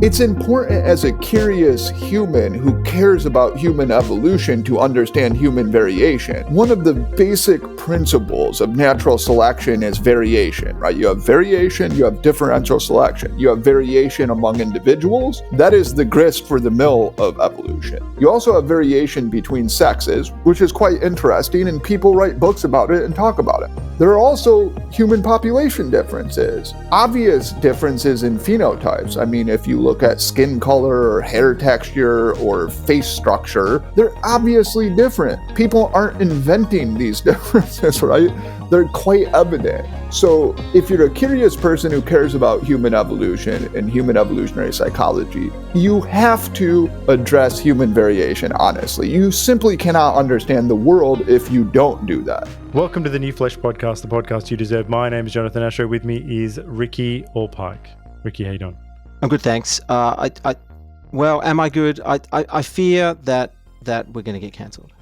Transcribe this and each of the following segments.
It's important as a curious human who cares about human evolution to understand human variation. One of the basic principles of natural selection is variation, right? You have variation, you have differential selection, you have variation among individuals. That is the grist for the mill of evolution. You also have variation between sexes, which is quite interesting, and people write books about it and talk about it. There are also human population differences, obvious differences in phenotypes. I mean, if you look at skin color or hair texture or face structure, they're obviously different. People aren't inventing these differences, right? They're quite evident. So if you're a curious person who cares about human evolution and human evolutionary psychology, you have to address human variation, honestly. You simply cannot understand the world if you don't do that. Welcome to the New Flesh Podcast, the podcast you deserve. My name is Jonathan Asher. With me is Ricky Allpike. Ricky, how you doing? I'm good, thanks. Well, am I good? I fear that we're going to get cancelled.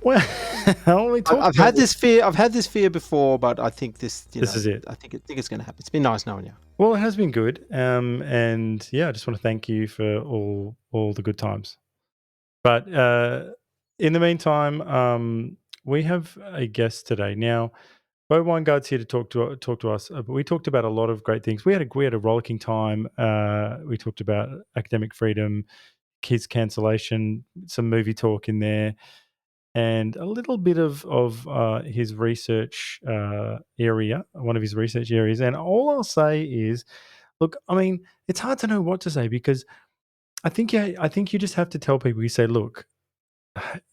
Well, I've had this fear. I've had this fear before, but I think this is it. I think it's going to happen. It's been nice knowing you. Well, it has been good, and yeah, I just want to thank you for all the good times. But in the meantime, we have a guest today. Now, Bo Winegard's here to talk to us. But we talked about a lot of great things. We had a rollicking time. We talked about academic freedom, kids cancellation, some movie talk in there, and a little bit of his research area, one of his research areas. And all I'll say is, look, I mean, it's hard to know what to say because I think you just have to tell people. You say, look,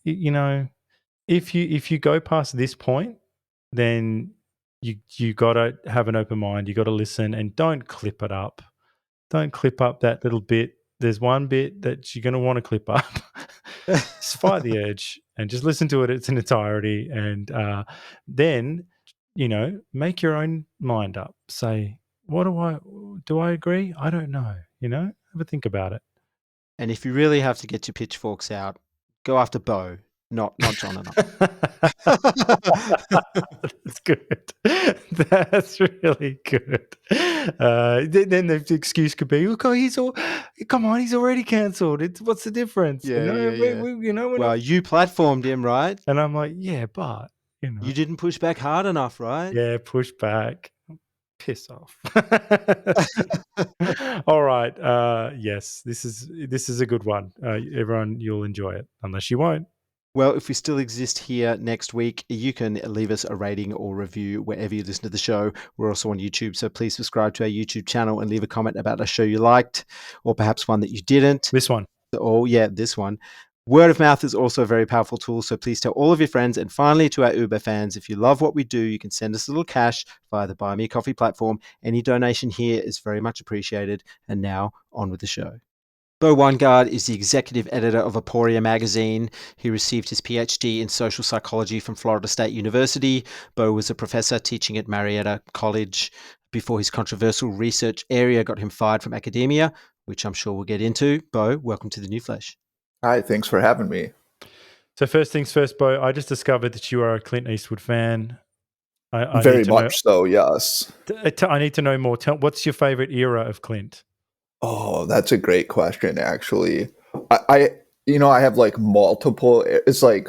you know, if you go past this point, then you got to have an open mind. You got to listen and don't clip it up. Don't clip up that little bit. There's one bit that you're going to want to clip up. Just fight the urge and just listen to it in its entirety. And then, make your own mind up. Say, do I agree? I don't know. Have a think about it. And if you really have to get your pitchforks out, go after Bo. Not Jonathan. That's good. That's really good. Then the excuse could be, "Look, he's already cancelled. What's the difference?" Yeah. Well, you platformed him, right? And I'm like, yeah, but you didn't push back hard enough, right? Yeah, push back. Piss off. All right. Yes, this is a good one. Everyone, you'll enjoy it, unless you won't. Well, if we still exist here next week, you can leave us a rating or review wherever you listen to the show. We're also on YouTube, so please subscribe to our YouTube channel and leave a comment about a show you liked, or perhaps one that you didn't. This one. Oh, yeah, this one. Word of mouth is also a very powerful tool, so please tell all of your friends. And finally, to our Uber fans, if you love what we do, you can send us a little cash via the Buy Me a Coffee platform. Any donation here is very much appreciated. And now, on with the show. Bo Winegard is the executive editor of Aporia Magazine. He received his PhD in social psychology from Florida State University. Bo was a professor teaching at Marietta College before his controversial research area got him fired from academia, which I'm sure we'll get into. Bo, welcome to the New Flesh. Hi, thanks for having me. So first things first, Bo, I just discovered that you are a Clint Eastwood fan. I Very much so, yes. I need to know more. What's your favorite era of Clint? Oh, that's a great question, actually. I have like multiple. It's like,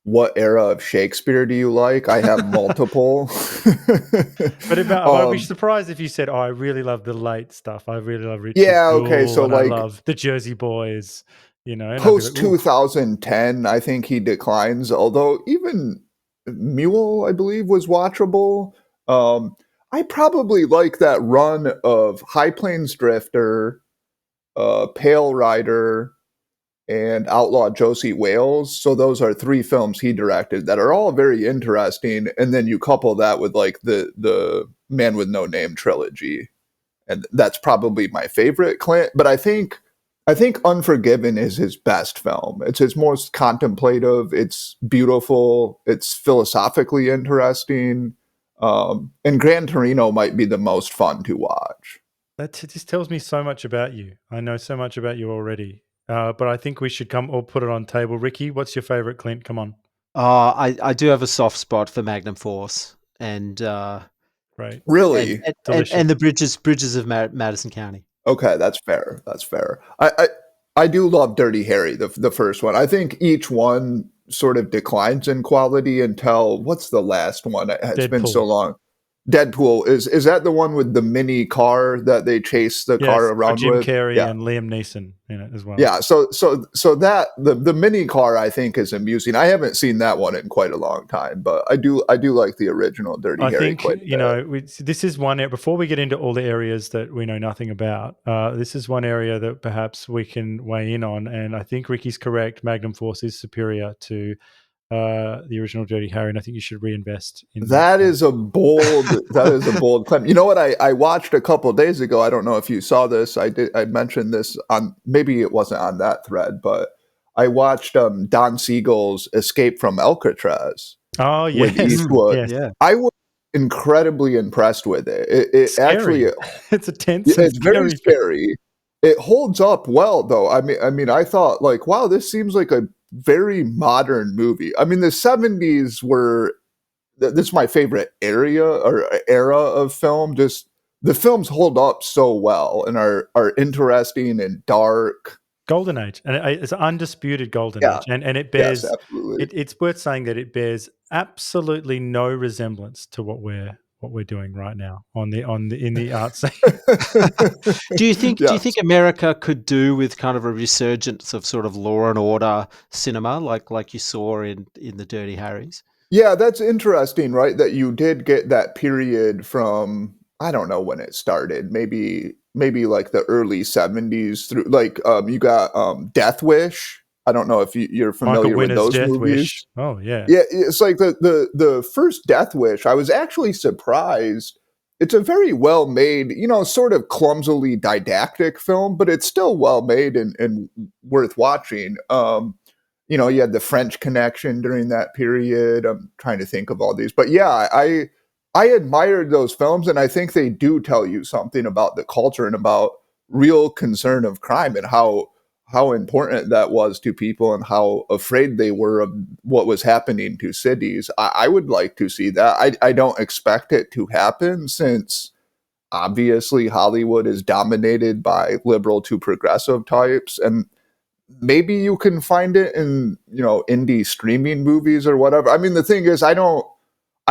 what era of Shakespeare do you like? I have multiple. But I'd be surprised if you said, "Oh, I really love the late stuff. I really love Richard." Yeah, okay, so I love the Jersey Boys. Post 2010, I think he declines. Although even Mule, I believe, was watchable. I probably like that run of High Plains Drifter, Pale Rider, and Outlaw Josie Wales. So those are three films he directed that are all very interesting. And then you couple that with like the Man with No Name trilogy. And that's probably my favorite Clint. But I think Unforgiven is his best film. It's his most contemplative. It's beautiful. It's philosophically interesting. And Gran Torino might be the most fun to watch. That just tells me so much about you. I know so much about you already. But I think we should come or put it on table. Ricky, what's your favorite Clint? Come on. I do have a soft spot for Magnum Force and right. Really? And the bridges of Madison County. Okay, that's fair. That's fair. I do love Dirty Harry, the first one. I think each one sort of declines in quality until what's the last one? It's been so Deadpool. long. Deadpool is that the one with the mini car that they chase the car Yes, around Jim with? Carrey Yeah. and Liam Neeson in it as well. Yeah, so that the mini car I think is amusing. I haven't seen that one in quite a long time, but I do like the original Dirty I Harry think, quite a bit. this is one area, before we get into all the areas that we know nothing about, this is one area that perhaps we can weigh in on. And I think Ricky's correct. Magnum Force is superior to the original Dirty Harry, and I think you should reinvest in that. That is a bold claim. You know what I watched a couple of days ago? I don't know if you saw this. I mentioned this on, maybe it wasn't on that thread, but I watched Don Siegel's Escape from Alcatraz Oh, with yes. Eastwood. Yes. Yeah. I was incredibly impressed with it. It Scary. actually It's a tense and it's very scary. scary. It holds up well though. I thought like, wow, this seems like a very modern movie. I mean, the 70s were this is my favorite era of film. Just the films hold up so well and are interesting and dark. Golden age, and it's an undisputed golden Yeah. age, and it Yes, bears. absolutely. It's worth saying that it bears absolutely no resemblance to what we're doing right now in the art scene. Do you think Yes. America could do with kind of a resurgence of sort of law and order cinema like you saw in the Dirty Harrys? Yeah, that's interesting, right? That you did get that period from, I don't know when it started, maybe like the early 70s through like you got Death Wish. I don't know if you're Michael familiar with Winner's those Death movies. Wish. Oh yeah. Yeah, it's like the first Death Wish. I was actually surprised. It's a very well made, sort of clumsily didactic film, but it's still well made and worth watching. You had the French Connection during that period. I'm trying to think of all these, but yeah, I admired those films, and I think they do tell you something about the culture and about real concern of crime and how important that was to people and how afraid they were of what was happening to cities. I would like to see that. I don't expect it to happen since obviously Hollywood is dominated by liberal to progressive types, and maybe you can find it in indie streaming movies or whatever. I mean, the thing is, I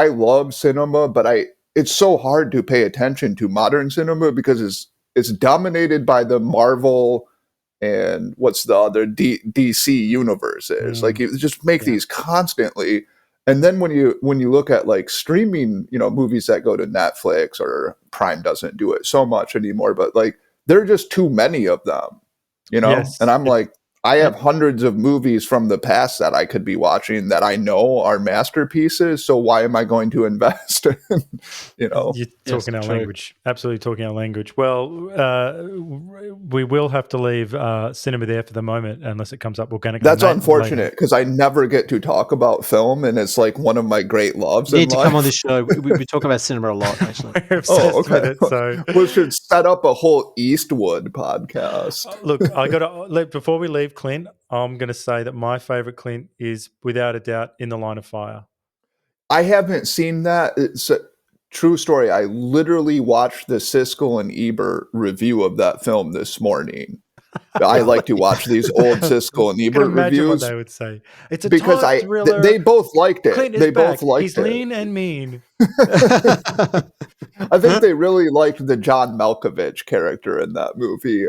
love cinema, but it's so hard to pay attention to modern cinema because it's dominated by the Marvel and what's the other DC universes. Like you just make these constantly, and then when you look at like streaming, movies that go to Netflix or Prime doesn't do it so much anymore, but like there are just too many of them, Yes. and I'm like, I have hundreds of movies from the past that I could be watching that I know are masterpieces. So why am I going to invest in, You're talking our true. language. Absolutely talking our language. Well, we will have to leave cinema there for the moment unless it comes up organically. That's unfortunate because I never get to talk about film, and it's like one of my great loves. You need in to come on life. this show. We talk about cinema a lot, actually. We're obsessed with okay. it. So We should set up a whole Eastwood podcast. look, I got to before we leave, Clint. I'm going to say that my favorite Clint is without a doubt In the Line of Fire. I haven't seen that. It's a true story. I literally watched the Siskel and Ebert review of that film this morning. I like to watch these old Siskel and You can Ebert imagine reviews what they would say. It's a because time thriller. they both liked it. Clint is They back. both liked He's it. lean and mean. I think they really liked the John Malkovich character in that movie.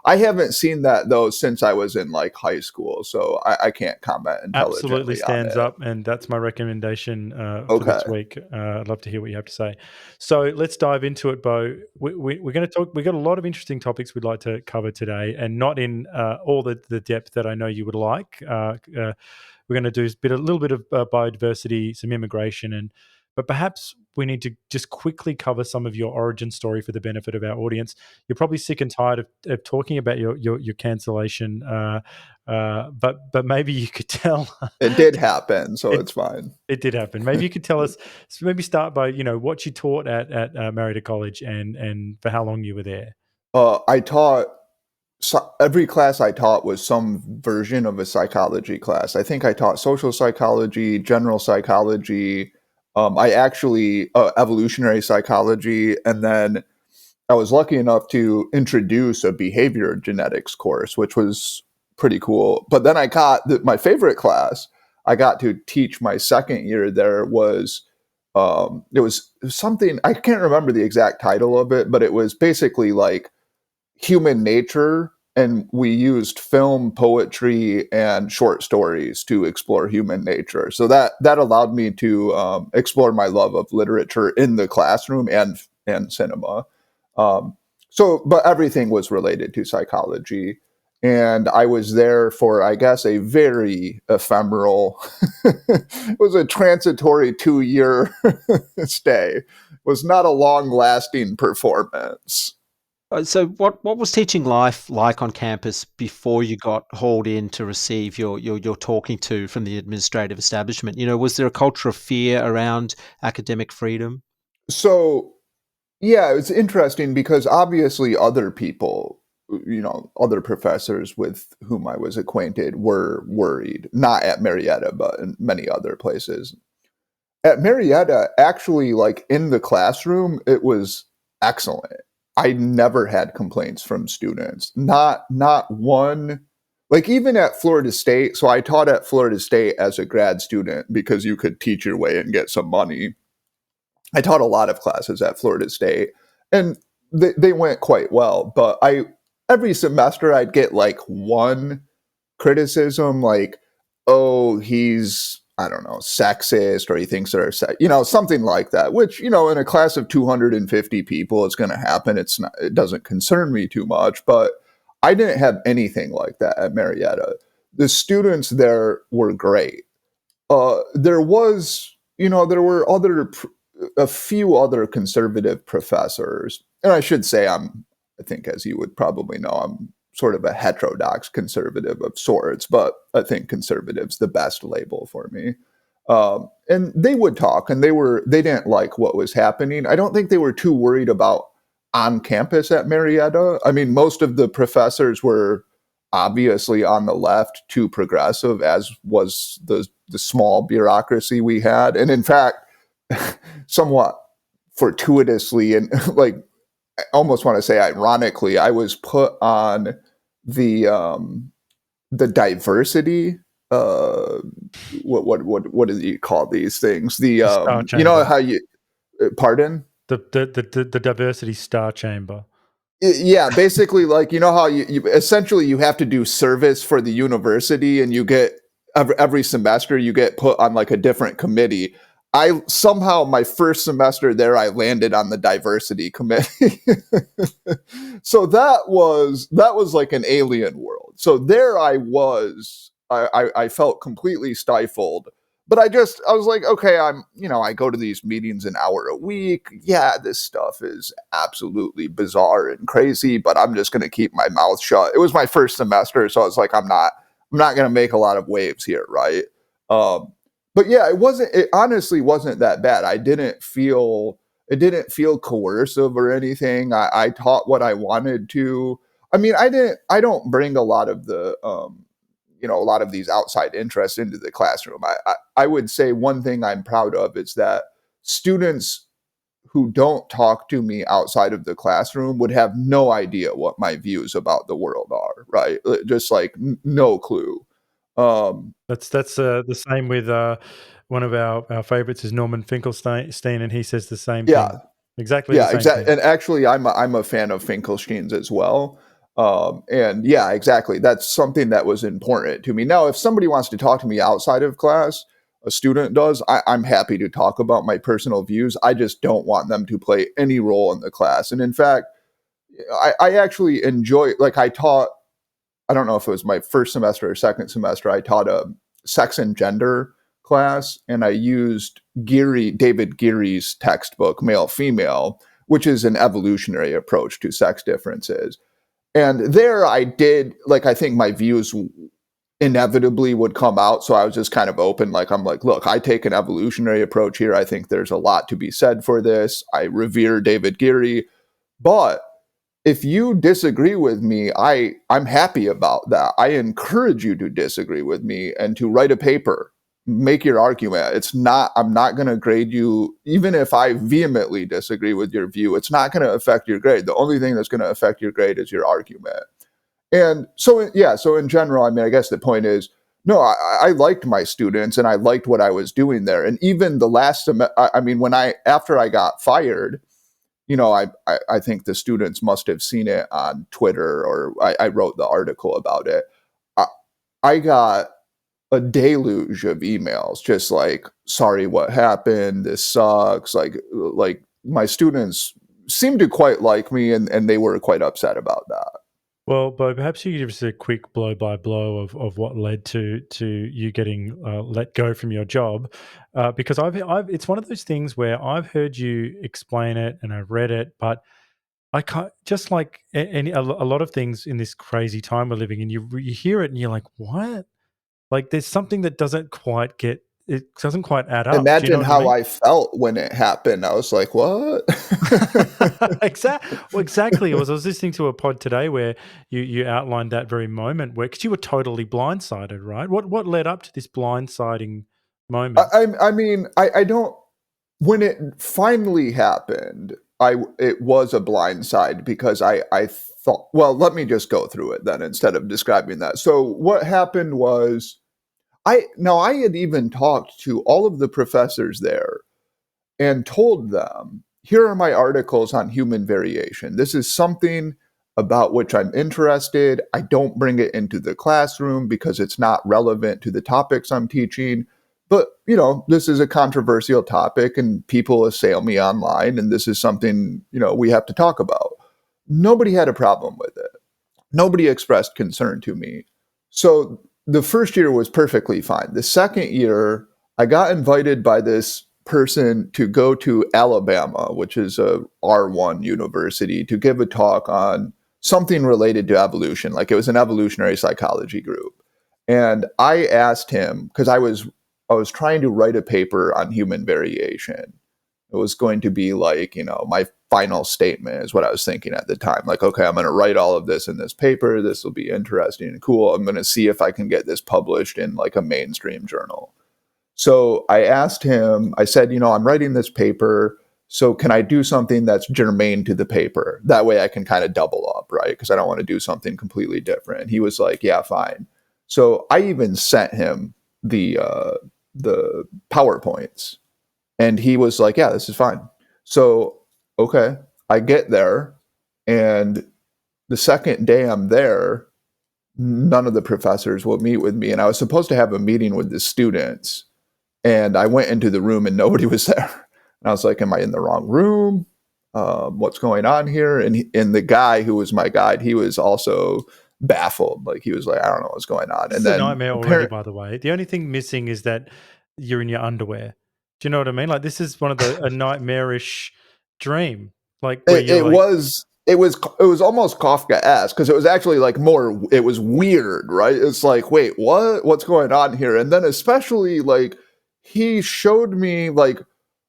I haven't seen that though since I was in like high school, so I can't comment intelligently. Absolutely stands on it. up, and that's my recommendation for this week. I'd love to hear what you have to say. So let's dive into it, Bo. We're going to talk. We got a lot of interesting topics we'd like to cover today, and not in all the depth that I know you would like. We're going to do a little bit of biodiversity, some immigration, but perhaps we need to just quickly cover some of your origin story for the benefit of our audience. You're probably sick and tired of talking about your cancellation, but maybe you could tell. It did happen, so it's fine. It did happen. Maybe you could tell us. Maybe start by what you taught at Marietta College and for how long you were there. I taught. So every class I taught was some version of a psychology class. I think I taught social psychology, general psychology. I actually evolutionary psychology, and then I was lucky enough to introduce a behavior genetics course, which was pretty cool. But then I got my favorite class I got to teach my second year there was it was something I can't remember the exact title of it, but it was basically like human nature, and we used film, poetry, and short stories to explore human nature. So that allowed me to explore my love of literature in the classroom and cinema. But everything was related to psychology. And I was there for, I guess, a very ephemeral, it was a transitory 2-year stay. It was not a long lasting performance. So what was teaching life like on campus before you got hauled in to receive your talking to from the administrative establishment? Was there a culture of fear around academic freedom? So, yeah, it's interesting because obviously other people, other professors with whom I was acquainted were worried, not at Marietta, but in many other places. At Marietta, actually, like in the classroom, it was excellent. I never had complaints from students. Not one. Like even at Florida State, so I taught at Florida State as a grad student because you could teach your way and get some money. I taught a lot of classes at Florida State, and they went quite well. But every semester I'd get like one criticism, like, oh, he's, I don't know, sexist, or he thinks they're something like that, which, in a class of 250 people, it's going to happen. It doesn't concern me too much, but I didn't have anything like that at Marietta. The students there were great. There were a few other conservative professors, and I should say I think, as you would probably know, I'm sort of a heterodox conservative of sorts, but I think conservative's the best label for me. And they would talk, and they didn't like what was happening. I don't think they were too worried about on campus at Marietta. I mean, most of the professors were obviously on the left, too progressive, as was the small bureaucracy we had. And in fact, somewhat fortuitously and like I almost want to say ironically, I was put on the diversity. What do you call these things? How you pardon the diversity star chamber. Yeah, basically, like how you essentially you have to do service for the university, and you get every semester you get put on like a different committee. I somehow my first semester there I landed on the diversity committee. So that was like an alien world. So there I was. I felt completely stifled. But I was like, okay, I go to these meetings an hour a week. Yeah, this stuff is absolutely bizarre and crazy, but I'm just going to keep my mouth shut. It was my first semester, so I was like, I'm not going to make a lot of waves here, right? But yeah, it honestly wasn't that bad. It didn't feel coercive or anything. I taught what I wanted to. I mean, I don't bring a lot of the, a lot of these outside interests into the classroom. I would say one thing I'm proud of is that students who don't talk to me outside of the classroom would have no idea what my views about the world are, right? Just like no clue. That's the same with one of our favorites is Norman Finkelstein, and he says the same yeah, thing. Exactly the same thing. And actually, I'm a fan of Finkelstein's as well. And yeah, exactly. That's something that was important to me. Now, if somebody wants to talk to me outside of class, a student does, I'm happy to talk about my personal views. I just don't want them to play any role in the class. And in fact, I actually enjoy, like I taught, I don't know if it was my first semester or second semester, I taught a sex and gender class, and I used David Geary's textbook, Male Female, which is an evolutionary approach to sex differences. And there I did, like, I think my views inevitably would come out. So I was just kind of open. Like, I'm like, look, I take an evolutionary approach here. I think there's a lot to be said for this. I revere David Geary. But if you disagree with me, I'm happy about that. I encourage you to disagree with me and to write a paper, make your argument. I'm not going to grade you, even if I vehemently disagree with your view. It's not going to affect your grade. The only thing that's going to affect your grade is your argument. And so in general, I mean, I guess the point is, no, I liked my students and I liked what I was doing there. And even the last semester, I mean, after I got fired, I think the students must have seen it on Twitter, or I wrote the article about it. I got a deluge of emails, just like, sorry, what happened? This sucks. Like my students seemed to quite like me, and they were quite upset about that. Well, Bo, perhaps you could give us a quick blow by blow of what led to you getting let go from your job, because it's one of those things where I've heard you explain it and I've read it, but I can't, just like a lot of things in this crazy time we're living in, you hear it and you're like, what? Like there's something that doesn't quite add up. Imagine Do you know how what I felt when it happened. I was like, what? Exactly. I was listening to a pod today where you outlined that very moment where, because you were totally blindsided, right? What led up to this blindsiding moment? I mean, I don't. When it finally happened, it was a blindside because I thought. Well, let me just go through it then instead of describing that. So what happened was, I had even talked to all of the professors there and told them, here are my articles on human variation. This is something about which I'm interested. I don't bring it into the classroom because it's not relevant to the topics I'm teaching. But, this is a controversial topic and people assail me online, and this is something, we have to talk about. Nobody had a problem with it. Nobody expressed concern to me. So the first year was perfectly fine. The second year, I got invited by this person to go to Alabama, which is a R1 university, to give a talk on something related to evolution. Like it was an evolutionary psychology group. And I asked him, because I was trying to write a paper on human variation. It was going to be like, my final statement is what I was thinking at the time. Like, okay, I'm going to write all of this in this paper. This will be interesting and cool. I'm going to see if I can get this published in like a mainstream journal. So I asked him, I said, I'm writing this paper. So can I do something that's germane to the paper? That way I can kind of double up, right? Because I don't want to do something completely different. And he was like, yeah, fine. So I even sent him the PowerPoints. And he was like, yeah, this is fine. So, okay, I get there. And the second day I'm there, none of the professors will meet with me. And I was supposed to have a meeting with the students. And I went into the room and nobody was there. And I was like, am I in the wrong room? What's going on here? And the guy who was my guide, he was also baffled. Like he was like, I don't know what's going on. It's a nightmare already, by the way. The only thing missing is that you're in your underwear. Do you know what I mean? Like this is one of a nightmarish dream. Like where it was almost Kafka-esque because it was actually like it was weird, right? It's like, wait, what's going on here? And then especially like he showed me like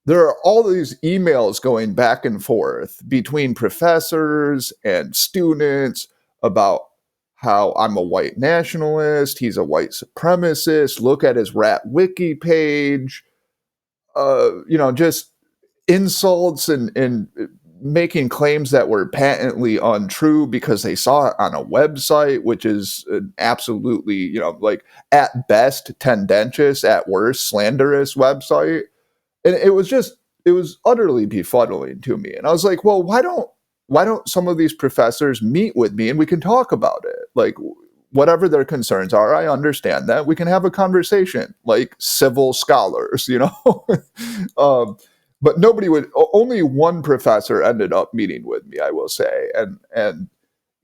there are all these emails going back and forth between professors and students about how I'm a white nationalist, he's a white supremacist, look at his rat wiki page, just insults and making claims that were patently untrue because they saw it on a website, which is an absolutely, like at best tendentious, at worst slanderous website. And it was utterly befuddling to me. And I was like, well, why don't some of these professors meet with me and we can talk about it? Like whatever their concerns are, I understand that. We can have a conversation like civil scholars, but only one professor ended up meeting with me, I will say. And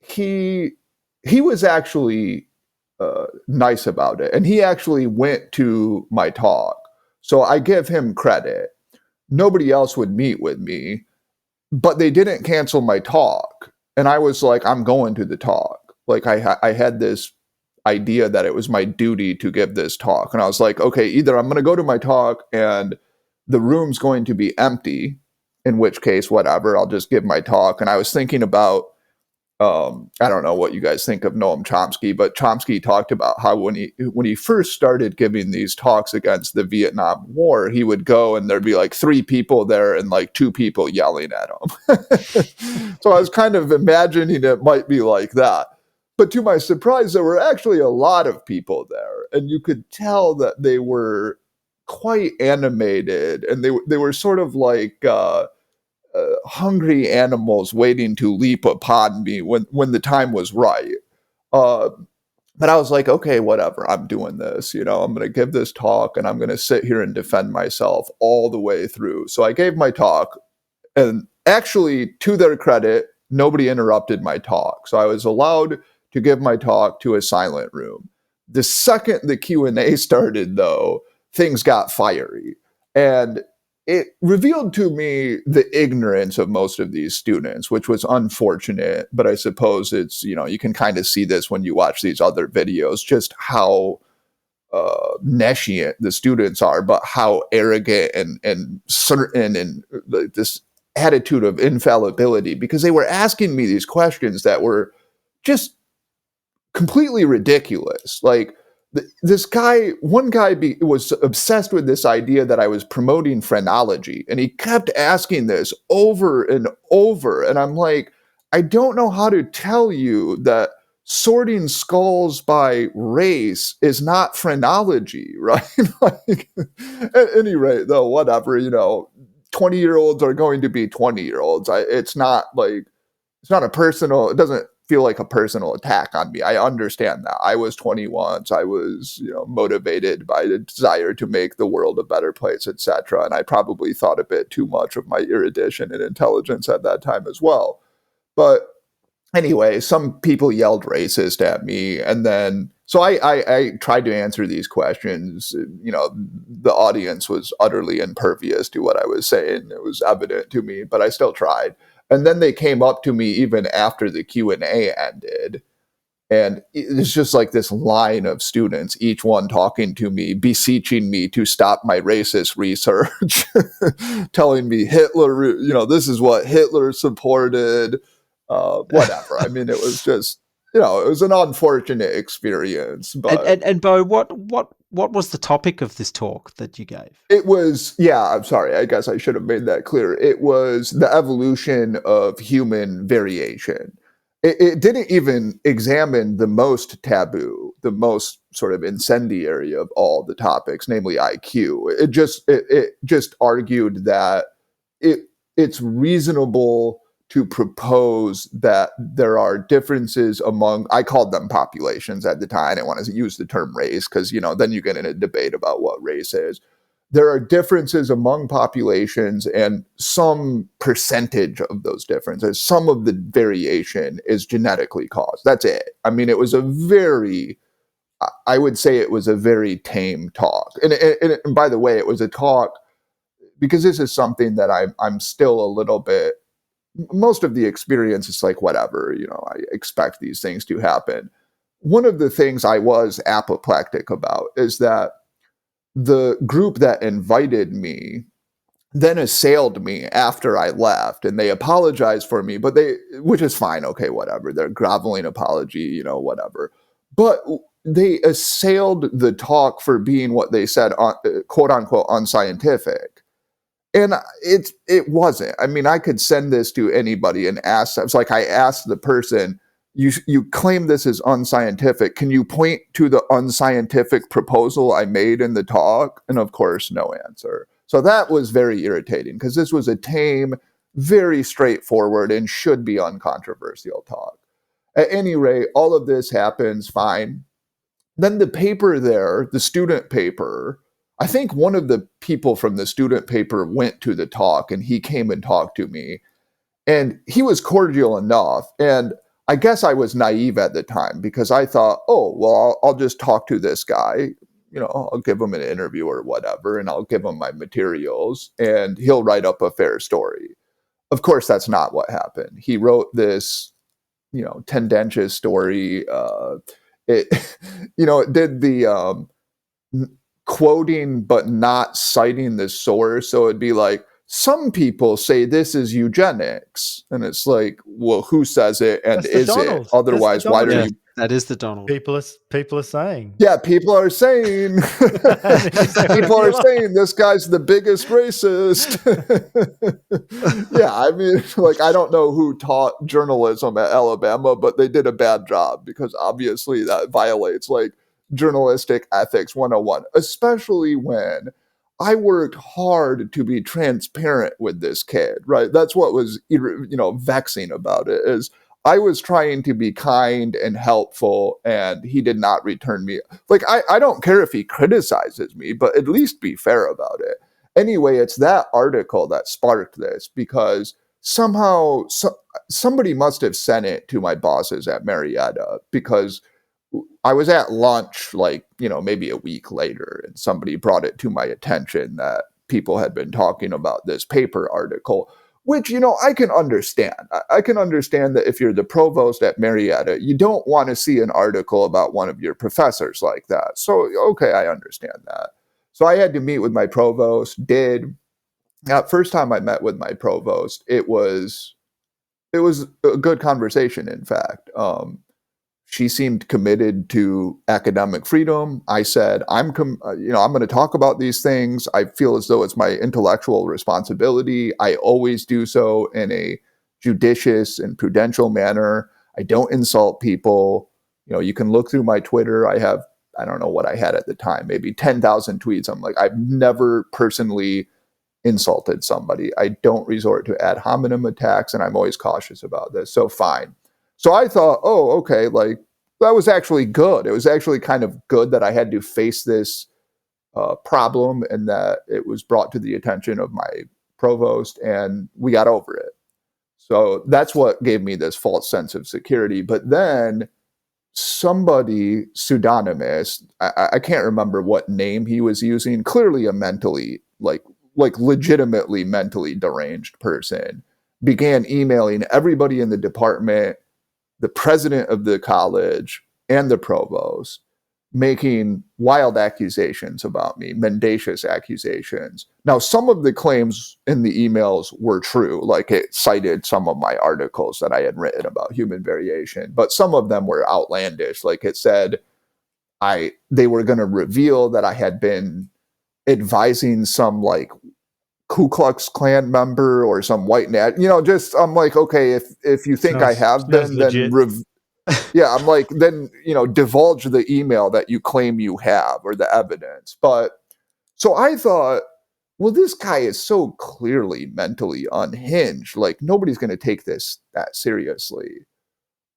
he was actually nice about it. And he actually went to my talk. So I give him credit. Nobody else would meet with me, but they didn't cancel my talk. And I was like, I'm going to the talk. Like I had this idea that it was my duty to give this talk. And I was like, okay, either I'm going to go to my talk and the room's going to be empty, in which case, whatever, I'll just give my talk. And I was thinking about I don't know what you guys think of Noam Chomsky, but Chomsky talked about how when he first started giving these talks against the Vietnam War, he would go and there'd be like 3 people there and like 2 people yelling at him. So I was kind of imagining it might be like that. But to my surprise, there were actually a lot of people there, and you could tell that they were quite animated, and they were sort of like hungry animals waiting to leap upon me when the time was right. Uh, but I was like, okay, whatever. I'm doing this. I'm going to give this talk, and I'm going to sit here and defend myself all the way through. So I gave my talk, and actually, to their credit, nobody interrupted my talk. So I was allowed to give my talk to a silent room. The second the Q&A started, though, things got fiery. And it revealed to me the ignorance of most of these students, which was unfortunate. But I suppose it's, you can kind of see this when you watch these other videos, just how nescient the students are, but how arrogant and certain and this attitude of infallibility, because they were asking me these questions that were just completely ridiculous. Like one guy was obsessed with this idea that I was promoting phrenology, and he kept asking this over and over. And I'm like, I don't know how to tell you that sorting skulls by race is not phrenology, right? Like, at any rate, though, whatever, 20-year-olds are going to be 20-year-olds. It's not a personal, it doesn't feel like a personal attack on me. I understand that. I was 21, so I was, motivated by the desire to make the world a better place, etc. And I probably thought a bit too much of my erudition and intelligence at that time as well. But anyway, some people yelled racist at me, and then so I tried to answer these questions. The audience was utterly impervious to what I was saying. It was evident to me, but I still tried. And then they came up to me even after the Q&A ended. And it's just like this line of students, each one talking to me, beseeching me to stop my racist research, telling me Hitler, this is what Hitler supported, whatever. I mean, it was just, it was an unfortunate experience. But and Bo, what was the topic of this talk that you gave? It was, I'm sorry, I guess I should have made that clear. It was the evolution of human variation. It didn't even examine the most taboo, the most sort of incendiary of all the topics, namely IQ. It just argued that it's reasonable to propose that there are differences among, I called them populations at the time. I didn't want to use the term race because, then you get in a debate about what race is. There are differences among populations, and some percentage of those differences, some of the variation is genetically caused. That's it. I mean, I would say it was a very tame talk. And by the way, it was a talk, because this is something that I'm still a little bit, most of the experience is like, whatever, I expect these things to happen. One of the things I was apoplectic about is that the group that invited me then assailed me after I left, and they apologized for me, which is fine. Okay, whatever. They're groveling apology, whatever. But they assailed the talk for being what they said, quote unquote, unscientific. And it wasn't. I mean, I could send this to anybody and ask. It's like I asked the person, you claim this is unscientific. Can you point to the unscientific proposal I made in the talk? And of course, no answer. So that was very irritating, because this was a tame, very straightforward, and should be uncontroversial talk. At any rate, all of this happens fine. Then the paper there, the student paper, I think one of the people from the student paper went to the talk, and he came and talked to me. And he was cordial enough. And I guess I was naive at the time, because I thought, oh, well, I'll just talk to this guy. I'll give him an interview or whatever, and I'll give him my materials, and he'll write up a fair story. Of course, that's not what happened. He wrote this, tendentious story. It did the quoting but not citing the source. So it'd be like, some people say this is eugenics. And it's like, well, who says it and That's the is it? Donald. That's the Otherwise, why Donald. are Yes, you? that is the Donald. People are saying. Yeah, people are saying people are saying this guy's the biggest racist. Yeah, I mean, like, I don't know who taught journalism at Alabama, but they did a bad job because obviously that violates like journalistic ethics 101, especially when I worked hard to be transparent with this kid, right? That's what was, vexing about it is I was trying to be kind and helpful, and he did not return me. Like, I don't care if he criticizes me, but at least be fair about it. Anyway, it's that article that sparked this because somehow somebody must have sent it to my bosses at Marietta because I was at lunch, like, maybe a week later, and somebody brought it to my attention that people had been talking about this paper article, which, I can understand. I can understand that if you're the provost at Marietta, you don't want to see an article about one of your professors like that. So, okay, I understand that. So I had to meet with my provost, first time I met with my provost, it was a good conversation, in fact. She seemed committed to academic freedom. I said, I'm going to talk about these things. I feel as though it's my intellectual responsibility. I always do so in a judicious and prudential manner. I don't insult people. You can look through my Twitter. I don't know what I had at the time, maybe 10,000 tweets. I'm like, I've never personally insulted somebody. I don't resort to ad hominem attacks, and I'm always cautious about this. So fine. So I thought, oh, okay, like that was actually good. It was actually kind of good that I had to face this problem and that it was brought to the attention of my provost and we got over it. So that's what gave me this false sense of security. But then somebody pseudonymous, I can't remember what name he was using, clearly a mentally, like legitimately mentally deranged person, began emailing everybody in the department, the president of the college, and the provost, making wild accusations about me, mendacious accusations. Now, some of the claims in the emails were true, like it cited some of my articles that I had written about human variation, but some of them were outlandish. Like it said they were going to reveal that I had been advising some like Ku Klux Klan member or some white I'm like, okay, if you think I have been, then I'm like, then, divulge the email that you claim you have or the evidence. But so I thought, well, this guy is so clearly mentally unhinged. Like nobody's going to take this that seriously.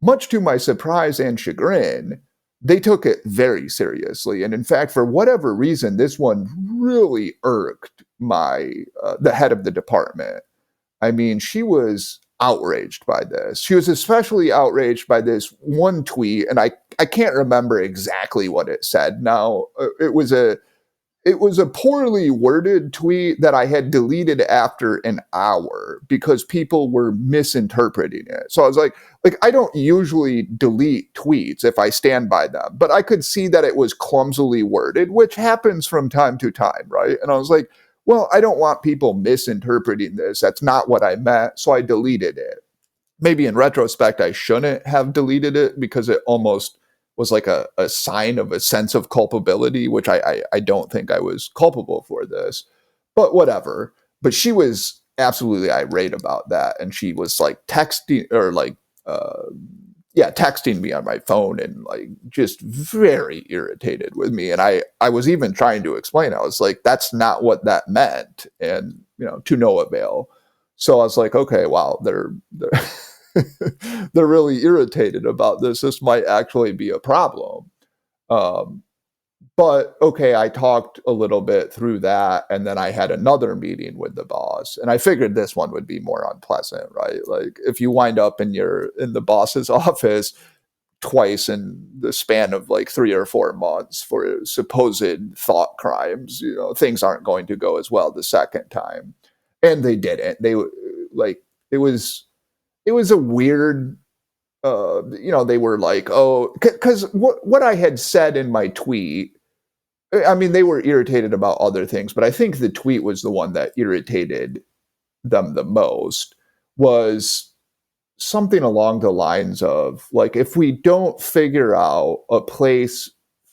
Much to my surprise and chagrin, they took it very seriously. And in fact, for whatever reason, this one really irked the head of the department. I mean, she was outraged by this. She was especially outraged by this one tweet, and I can't remember exactly what it said. Now, it was a poorly worded tweet that I had deleted after an hour because people were misinterpreting it. So I was like, I don't usually delete tweets if I stand by them, but I could see that it was clumsily worded, which happens from time to time, right? And I was like, well, I don't want people misinterpreting this. That's not what I meant. So I deleted it. Maybe in retrospect, I shouldn't have deleted it because it almost was like a sign of a sense of culpability, which I don't think I was culpable for this, but whatever. But she was absolutely irate about that. And she was like texting me on my phone and like just very irritated with me. And I was even trying to explain, I was like, that's not what that meant. And, to no avail. So I was like, okay, wow, they're they're really irritated about this. This might actually be a problem. But okay, I talked a little bit through that, and then I had another meeting with the boss, and I figured this one would be more unpleasant, right? Like if you wind up in the boss's office twice in the span of like 3 or 4 months for supposed thought crimes, things aren't going to go as well the second time. And they didn't. It was a weird, they were like, oh, because what I had said in my tweet, I mean, they were irritated about other things, but I think the tweet was the one that irritated them the most was something along the lines of, like, if we don't figure out a place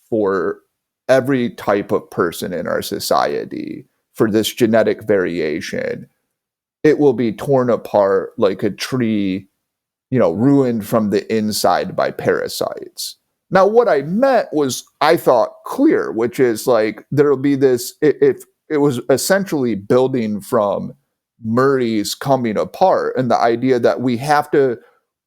for every type of person in our society for this genetic variation, it will be torn apart like a tree, ruined from the inside by parasites. Now, what I meant was, I thought, clear, which is like there'll be this, if it was essentially building from Murray's coming apart, and the idea that we have to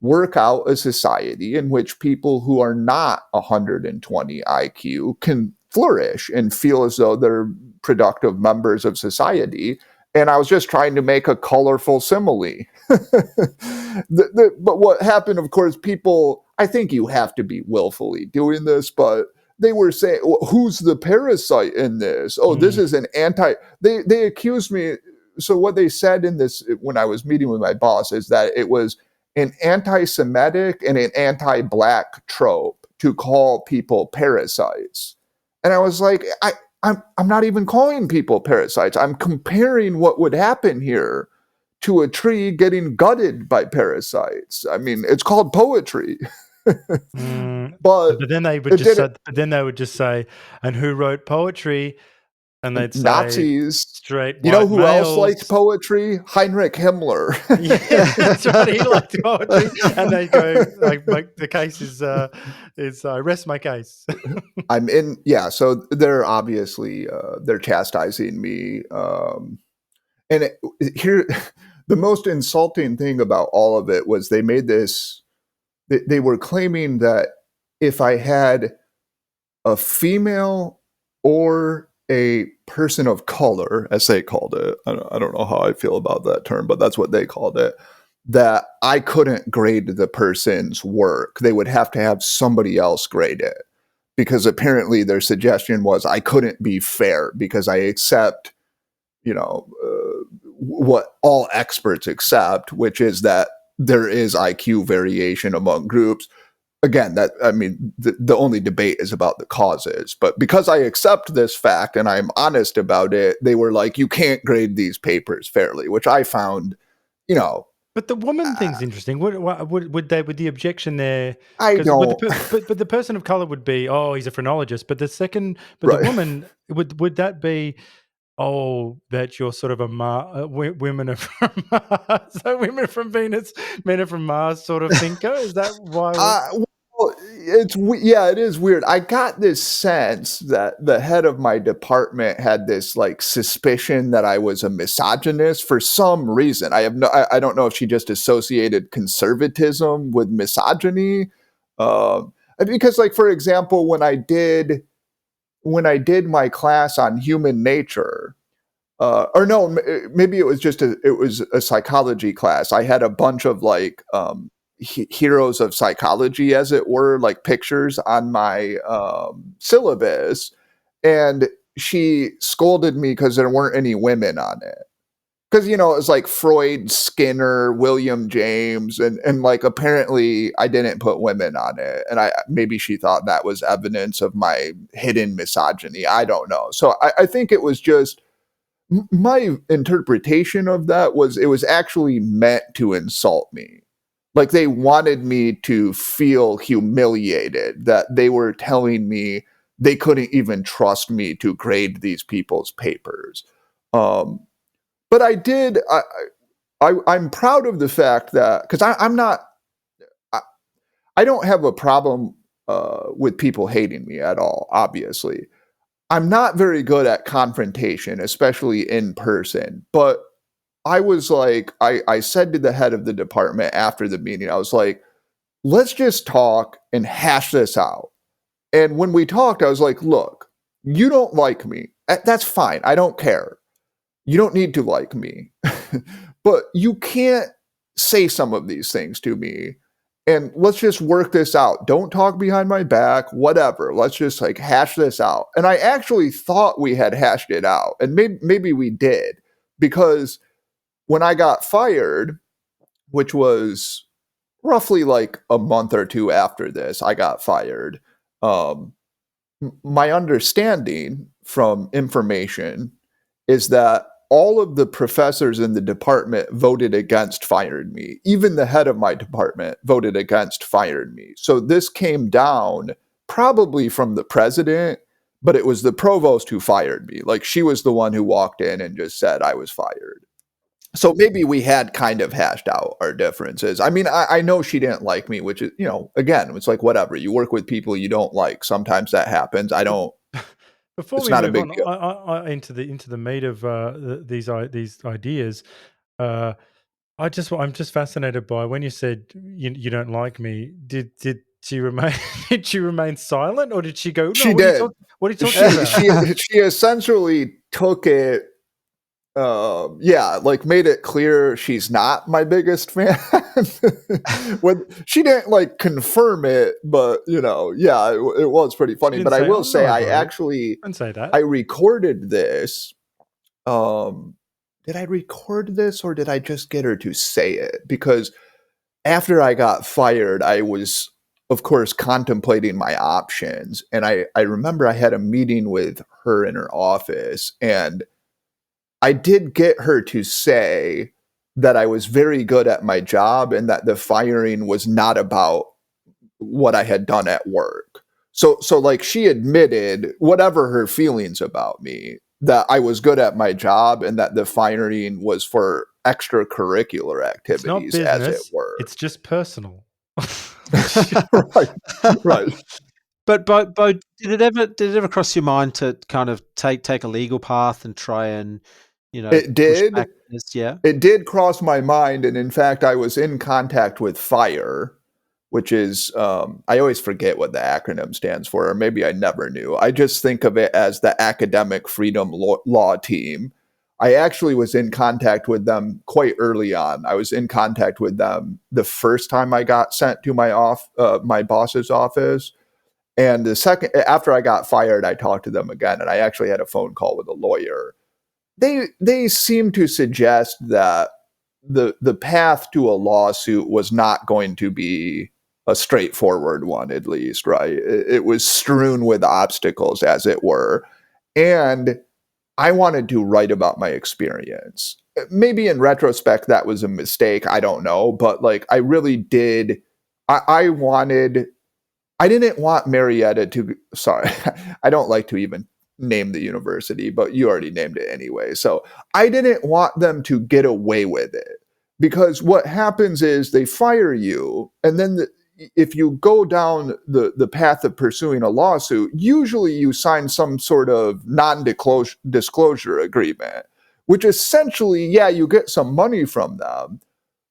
work out a society in which people who are not 120 IQ can flourish and feel as though they're productive members of society. And I was just trying to make a colorful simile. But what happened, of course, people, I think you have to be willfully doing this, but they were saying, well, who's the parasite in this? Oh, this is an they accused me. So what they said in this, when I was meeting with my boss, is that it was an anti-Semitic and an anti-Black trope to call people parasites. And I was like, I'm not even calling people parasites. I'm comparing what would happen here to a tree getting gutted by parasites. I mean, it's called poetry. But then they would just say, and who wrote poetry? And they'd say Nazis. Straight. You know who males. else liked poetry? Heinrich Himmler. Yeah, that's right. He liked poetry, and they go like the case is I rest my case. I'm in. Yeah, so they're obviously they're chastising me, and here the most insulting thing about all of it was they made this. They were claiming that if I had a female or a person of color, as they called it, I don't know how I feel about that term, but that's what they called it, that I couldn't grade the person's work. They would have to have somebody else grade it, because apparently their suggestion was I couldn't be fair because I accept, what all experts accept, which is that there is IQ variation among groups. Again, the only debate is about the causes. But because I accept this fact and I'm honest about it, they were like, you can't grade these papers fairly, which I found, But the woman thing's interesting. Would the objection there? I don't. But the person of color would be, oh, he's a phrenologist. But the woman, would that be, oh, that you're sort of women are from Mars, so women are from Venus, men are from Mars sort of thinker? Is that why? Well, it is weird. I got this sense that the head of my department had this like suspicion that I was a misogynist for some reason. I don't know if she just associated conservatism with misogyny, because, like, for example, when I did my class on human nature, or no, maybe it was a psychology class. I had a bunch of like heroes of psychology, as it were, like pictures on my syllabus, and she scolded me because there weren't any women on it. Because, it was like Freud, Skinner, William James, and like apparently I didn't put women on it. And maybe she thought that was evidence of my hidden misogyny. I don't know. So I think it was just, my interpretation of that was, it was actually meant to insult me. Like, they wanted me to feel humiliated, that they were telling me they couldn't even trust me to grade these people's papers. But I did. I'm proud of the fact that, because I don't have a problem with people hating me at all. Obviously, I'm not very good at confrontation, especially in person. But I was like, I said to the head of the department after the meeting, I was like, let's just talk and hash this out. And when we talked, I was like, look, you don't like me. That's fine. I don't care. You don't need to like me, but you can't say some of these things to me, and let's just work this out. Don't talk behind my back, whatever. Let's just like hash this out. And I actually thought we had hashed it out, and maybe we did, because when I got fired, which was roughly like a month or two after this, I got fired. My understanding from information is that all of the professors in the department voted against firing me. Even the head of my department voted against firing me. So this came down probably from the president, but it was the provost who fired me. Like, she was the one who walked in and just said I was fired. So maybe we had kind of hashed out our differences. I mean, I know she didn't like me, which is, again, it's like, whatever. You work with people you don't like. Sometimes that happens. I don't. Before It's we not a move big on, deal. into the meat of these ideas, I'm just fascinated by when you said you don't like me. Did she remain did she remain silent, or did she go, no? She did. What are you talking about? She essentially took it. Like, made it clear she's not my biggest fan. When she didn't like confirm it, but it was pretty She funny. didn't But I say, will oh say, no, bro. Don't say that. I recorded this. Did I record this, or did I just get her to say it? Because after I got fired, I was, of course, contemplating my options. And I remember I had a meeting with her in her office, and I did get her to say that I was very good at my job and that the firing was not about what I had done at work. So like, she admitted, whatever her feelings about me, that I was good at my job and that the firing was for extracurricular It's not activities, as it business. were. It's just personal. Right. But Bo, did it ever cross your mind to kind of take a legal path and try and It push did. back against? Yeah. It did cross my mind, and in fact, I was in contact with FIRE, which is, I always forget what the acronym stands for, or maybe I never knew. I just think of it as the Academic Freedom Law Team. I actually was in contact with them quite early on. I was in contact with them the first time I got sent to my boss's office. And the second, after I got fired, I talked to them again, and I actually had a phone call with a lawyer. They seem to suggest that the path to a lawsuit was not going to be a straightforward one, at least, right? It was strewn with obstacles, as it were. And I wanted to write about my experience. Maybe in retrospect, that was a mistake. I don't know. But like, I really did. I didn't want Marietta to, sorry, I don't like to even name the university, but you already named it anyway. So I didn't want them to get away with it, because what happens is they fire you, and then if you go down the path of pursuing a lawsuit, usually you sign some sort of non-disclosure agreement, which essentially, yeah, you get some money from them,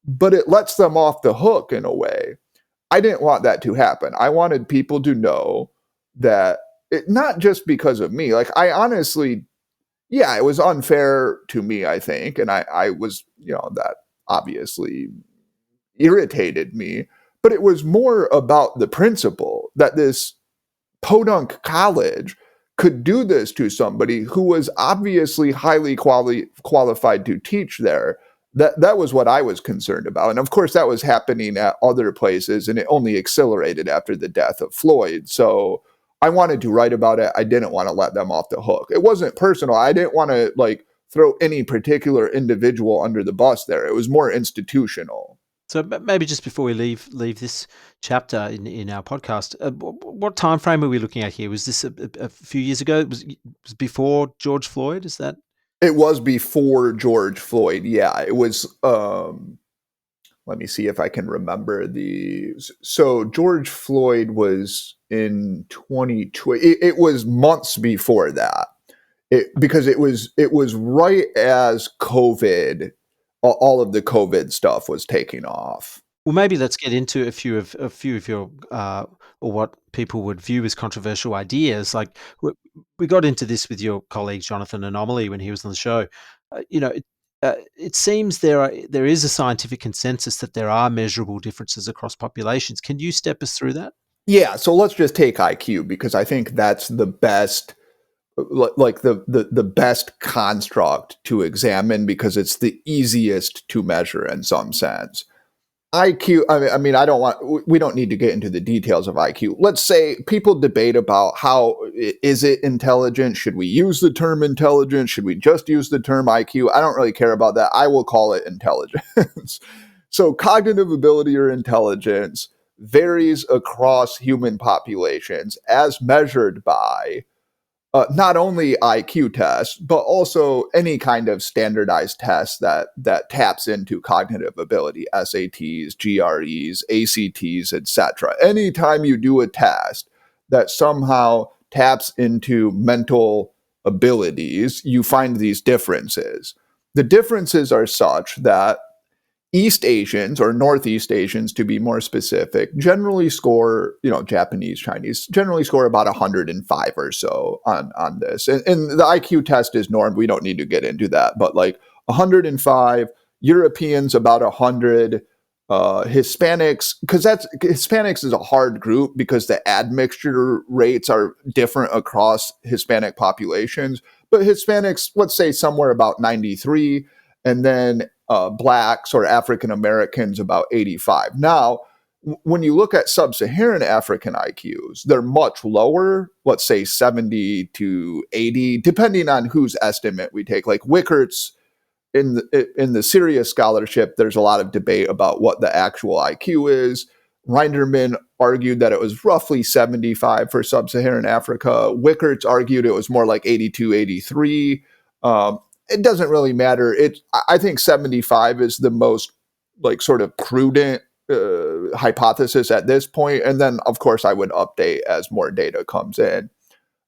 but it lets them off the hook in a way. I didn't want that to happen. I wanted people to know that not just because of me. Like, I honestly, yeah, it was unfair to me, I think. And I was, that obviously irritated me. But it was more about the principle that this podunk college could do this to somebody who was obviously highly qualified to teach there. That was what I was concerned about. And of course, that was happening at other places, and it only accelerated after the death of Floyd. So I wanted to write about it. I didn't want to let them off the hook. It wasn't personal. I didn't want to throw any particular individual under the bus there. It was more institutional. So maybe just before we leave this chapter in our podcast, what time frame are we looking at here? Was this a few years ago? It was before George Floyd? Is that? It was before George Floyd. Yeah, it was. Let me see if I can remember so George Floyd was in 2020. It was months before that. Because it was right as COVID, all of the COVID stuff was taking off. Well, maybe let's get into a few of your or what people would view as controversial ideas. Like, we got into this with your colleague Jonathan Anomaly when he was on the show. It seems there is a scientific consensus that there are measurable differences across populations. Can you step us through that? Yeah, so let's just take IQ, because I think that's the best, like the best construct to examine, because it's the easiest to measure in some sense. IQ, I don't want, we don't need to get into the details of IQ. Let's say people debate about how is it intelligent? Should we use the term intelligence? Should we just use the term IQ? I don't really care about that. I will call it intelligence. So cognitive ability or intelligence varies across human populations as measured by not only IQ tests, but also any kind of standardized test that taps into cognitive ability, SATs, GREs, ACTs, etc. Anytime you do a test that somehow taps into mental abilities, you find these differences. The differences are such that East Asians or Northeast Asians, to be more specific, generally score, Japanese, Chinese, generally score about 105 or so on this. And the IQ test is normed. We don't need to get into that, but like 105, Europeans about 100, Hispanics, because Hispanics is a hard group because the admixture rates are different across Hispanic populations. But Hispanics, let's say somewhere about 93, and then Blacks or African Americans about 85. Now, when you look at sub-Saharan African IQs, they're much lower, let's say 70 to 80, depending on whose estimate we take. Like Wickert's, in the serious scholarship, there's a lot of debate about what the actual IQ is. Reinderman argued that it was roughly 75 for sub-Saharan Africa. Wickert's argued it was more like 82, 83. It doesn't really matter. I think 75 is the most like sort of prudent hypothesis at this point. And then, of course, I would update as more data comes in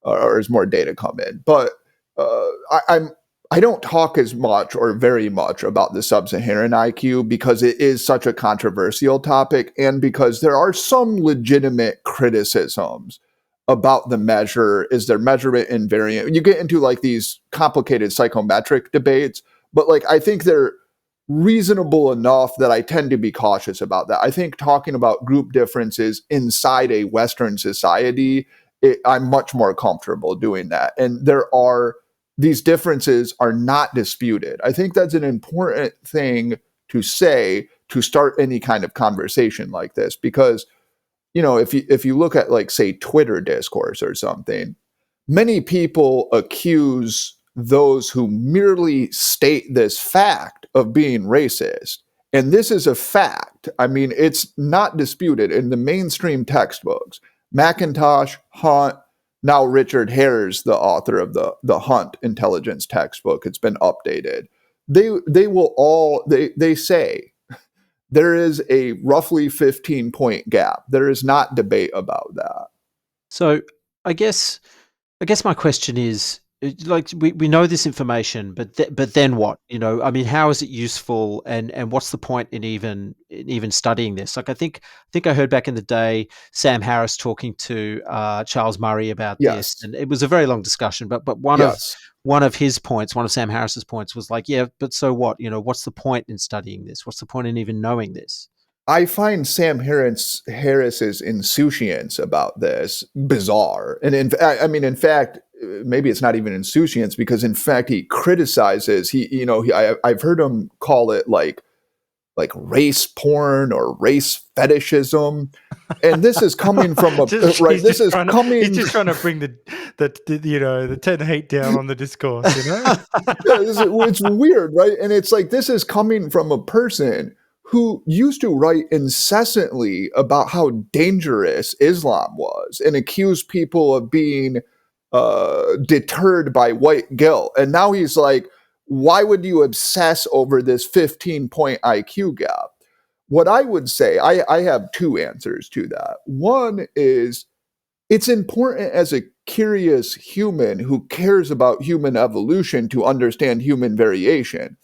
or as more data come in. But I don't talk as much or very much about the sub-Saharan IQ because it is such a controversial topic and because there are some legitimate criticisms about the measure. Is there measurement invariant? You get into like these complicated psychometric debates, but like I think they're reasonable enough that I tend to be cautious about that. I think talking about group differences inside a Western society, I'm much more comfortable doing that. And these differences are not disputed. I think that's an important thing to say to start any kind of conversation like this, because if you look at like say Twitter discourse or something, many people accuse those who merely state this fact of being racist. And this is a fact. I mean, it's not disputed in the mainstream textbooks. McIntosh, Hunt, now Richard Hare's the author of the Hunt intelligence textbook. It's been updated. They say there is a roughly 15-point gap. There is not debate about that. So I guess my question is, like, we know this information, but then what? How is it useful, and what's the point in even studying this? Like, I think I heard back in the day Sam Harris talking to Charles Murray about this, and it was a very long discussion. But one of his points, one of Sam Harris's points, was like, yeah, but so what? What's the point in studying this? What's the point in even knowing this? I find Sam Harris's insouciance about this bizarre, and in fact, maybe it's not even insouciance, because in fact he criticizes. I've heard him call it like race porn or race fetishism, and this is coming from right. He's just trying to bring the 10 hate down on the discourse. It's weird, right? And it's like this is coming from a person who used to write incessantly about how dangerous Islam was and accuse people of being deterred by white guilt. And now he's like, why would you obsess over this 15-point IQ gap? What I would say, I have two answers to that. One is it's important as a curious human who cares about human evolution to understand human variation.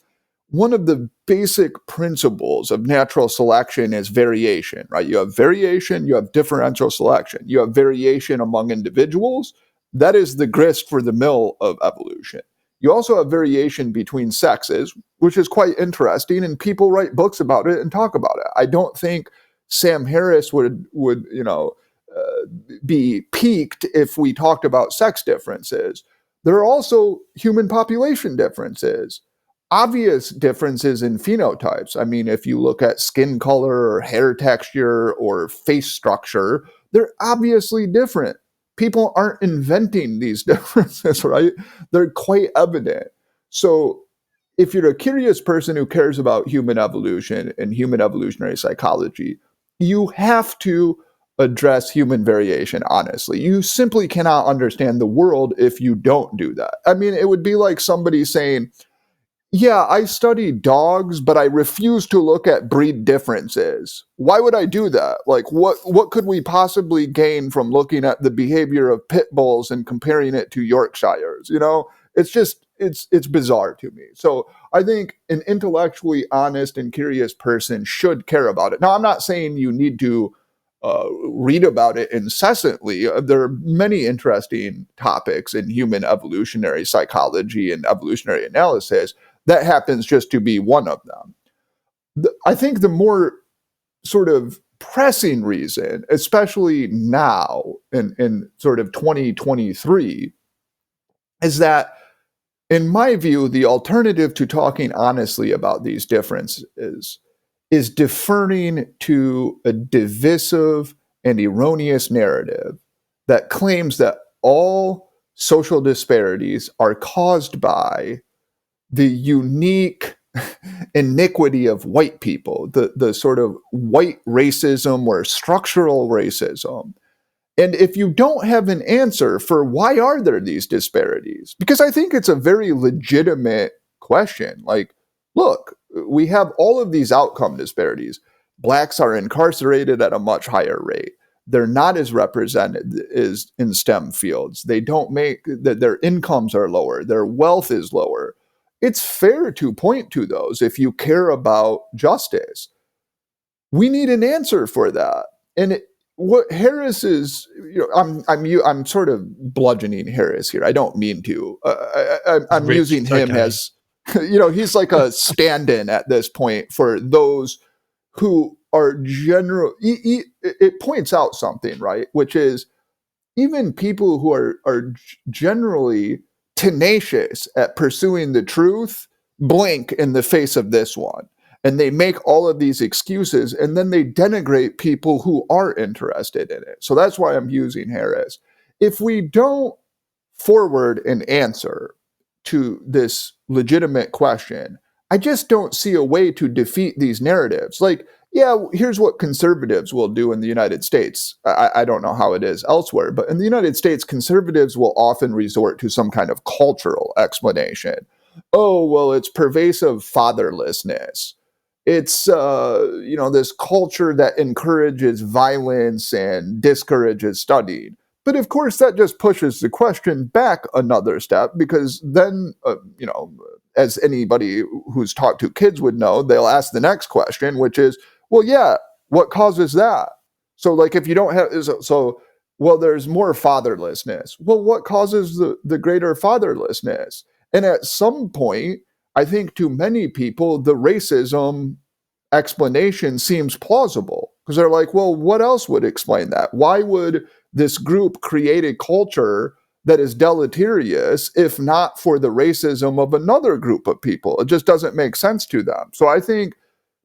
One of the basic principles of natural selection is variation, right? You have variation, you have differential selection, you have variation among individuals. That is the grist for the mill of evolution. You also have variation between sexes, which is quite interesting, and people write books about it and talk about it. I don't think Sam Harris would be piqued if we talked about sex differences. There are also human population differences. obvious differences in phenotypes. I mean, if you look at skin color or hair texture or face structure, they're obviously different. People aren't inventing these differences, right? They're quite evident. So if you're a curious person who cares about human evolution and human evolutionary psychology, you have to address human variation honestly. You simply cannot understand the world if you don't do that. I mean, it would be like somebody saying, yeah, I study dogs, but I refuse to look at breed differences. Why would I do that? Like, what could we possibly gain from looking at the behavior of pit bulls and comparing it to Yorkshires? You know, it's just, it's bizarre to me. So I think an intellectually honest and curious person should care about it. Now, I'm not saying you need to read about it incessantly. There are many interesting topics in human evolutionary psychology and evolutionary analysis. That happens just to be one of them. I think the more sort of pressing reason, especially now in sort of 2023, is that, in my view, the alternative to talking honestly about these differences is deferring to a divisive and erroneous narrative that claims that all social disparities are caused by the unique iniquity of white people, the sort of white racism or structural racism. And if you don't have an answer for why are there these disparities, because I think it's a very legitimate question. Like, look, we have all of these outcome disparities. Blacks are incarcerated at a much higher rate. They're not as represented as in STEM fields. They don't make that, their incomes are lower. Their wealth is lower. It's fair to point to those if you care about justice. We need an answer for that. And what Harris is, I'm sort of bludgeoning Harris here. I don't mean to. I'm Rich, using it's him okay. as, he's like a stand-in at this point for those who are it points out something, right? Which is, even people who are generally tenacious at pursuing the truth blink in the face of this one. And they make all of these excuses, and then they denigrate people who are interested in it. So that's why I'm using Harris. If we don't forward an answer to this legitimate question, I just don't see a way to defeat these narratives. Like, yeah, here's what conservatives will do in the United States. I don't know how it is elsewhere, but in the United States, conservatives will often resort to some kind of cultural explanation. Oh, well, it's pervasive fatherlessness. It's, this culture that encourages violence and discourages studying. But of course, that just pushes the question back another step, because then, as anybody who's talked to kids would know, they'll ask the next question, which is, well, yeah, what causes that? So, like, if you don't have, well, there's more fatherlessness. Well, what causes the greater fatherlessness? And at some point, I think to many people, the racism explanation seems plausible, because they're like, well, what else would explain that? Why would this group create a culture that is deleterious if not for the racism of another group of people? It just doesn't make sense to them. So I think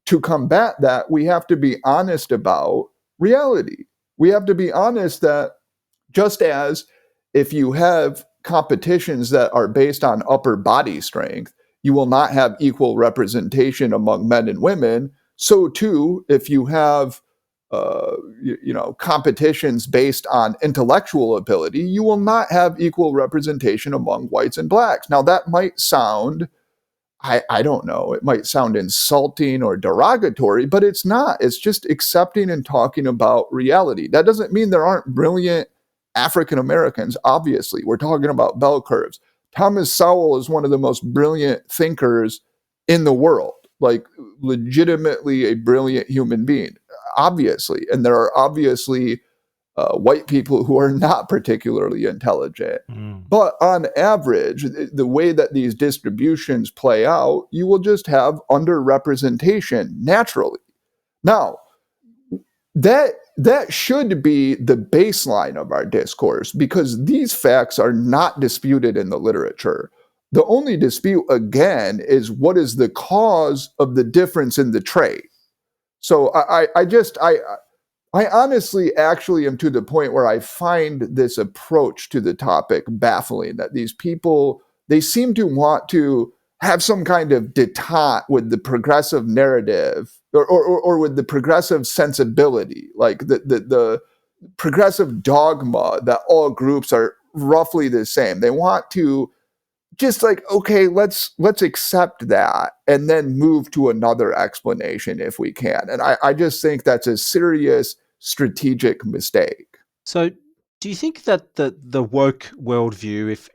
to combat that, we have to be honest about reality. We have to be honest that just as if you have competitions that are based on upper body strength, you will not have equal representation among men and women. So too, if you have competitions based on intellectual ability, you will not have equal representation among whites and blacks. Now, that might sound, I don't know, it might sound insulting or derogatory, but it's not. It's just accepting and talking about reality. That doesn't mean there aren't brilliant African Americans. Obviously, we're talking about bell curves. Thomas Sowell is one of the most brilliant thinkers in the world, like legitimately a brilliant human being, obviously. And there are obviously white people who are not particularly intelligent. But on average, the way that these distributions play out, you will just have underrepresentation naturally. Now, that should be the baseline of our discourse, because these facts are not disputed in the literature. The only dispute, again, is what is the cause of the difference in the trait. So I honestly actually am to the point where I find this approach to the topic baffling, that these people, they seem to want to have some kind of detente with the progressive narrative or with the progressive sensibility, like the progressive dogma that all groups are roughly the same. They want to just like, okay, let's accept that and then move to another explanation if we can. And I just think that's a serious strategic mistake. So, do you think that the woke worldview, if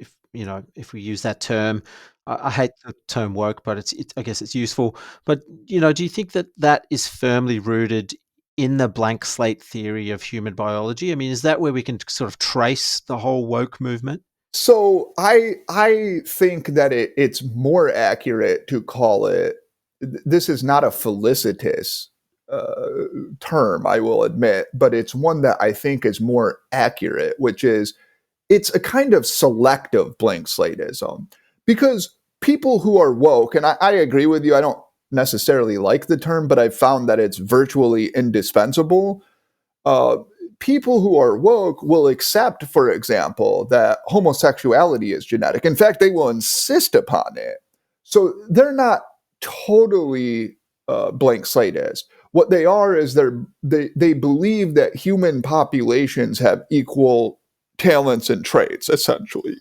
if we use that term, I hate the term woke, but I guess it's useful. But do you think that that is firmly rooted in the blank slate theory of human biology? I mean, is that where we can sort of trace the whole woke movement? So I think that it's more accurate to call it. This is not a felicitous uh, term, I will admit, but it's one that I think is more accurate, which is it's a kind of selective blank slateism, because people who are woke, and I agree with you, I don't necessarily like the term, but I've found that it's virtually indispensable. uh, People who are woke will accept, for example, that homosexuality is genetic. In fact, they will insist upon it. So they're not totally blank slatists. What they are is they believe that human populations have equal talents and traits, essentially,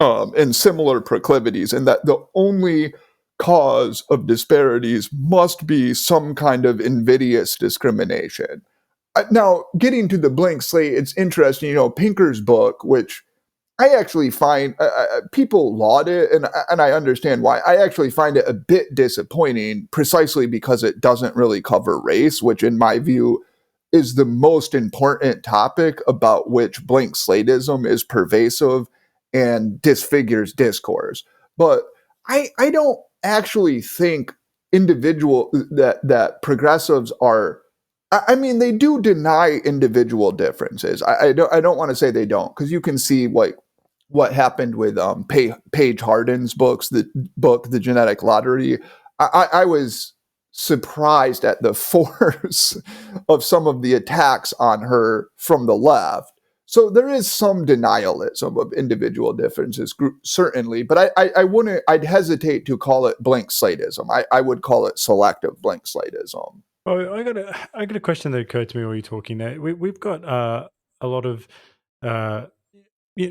and similar proclivities, and that the only cause of disparities must be some kind of invidious discrimination. Now, getting to the blank slate, it's interesting. Pinker's book, which I actually find people laud it, and I understand why. I actually find it a bit disappointing, precisely because it doesn't really cover race, which, in my view, is the most important topic about which blank slateism is pervasive and disfigures discourse. But I don't actually think that progressives are. I mean, they do deny individual differences. I don't want to say they don't, because you can see like what happened with Paige Harden's The Genetic Lottery. I was surprised at the force of some of the attacks on her from the left. So there is some denialism of individual differences, certainly, but I wouldn't. I'd hesitate to call it blank slateism. I would call it selective blank slateism. Oh, I got a question that occurred to me while you're talking there. We've got a lot of uh,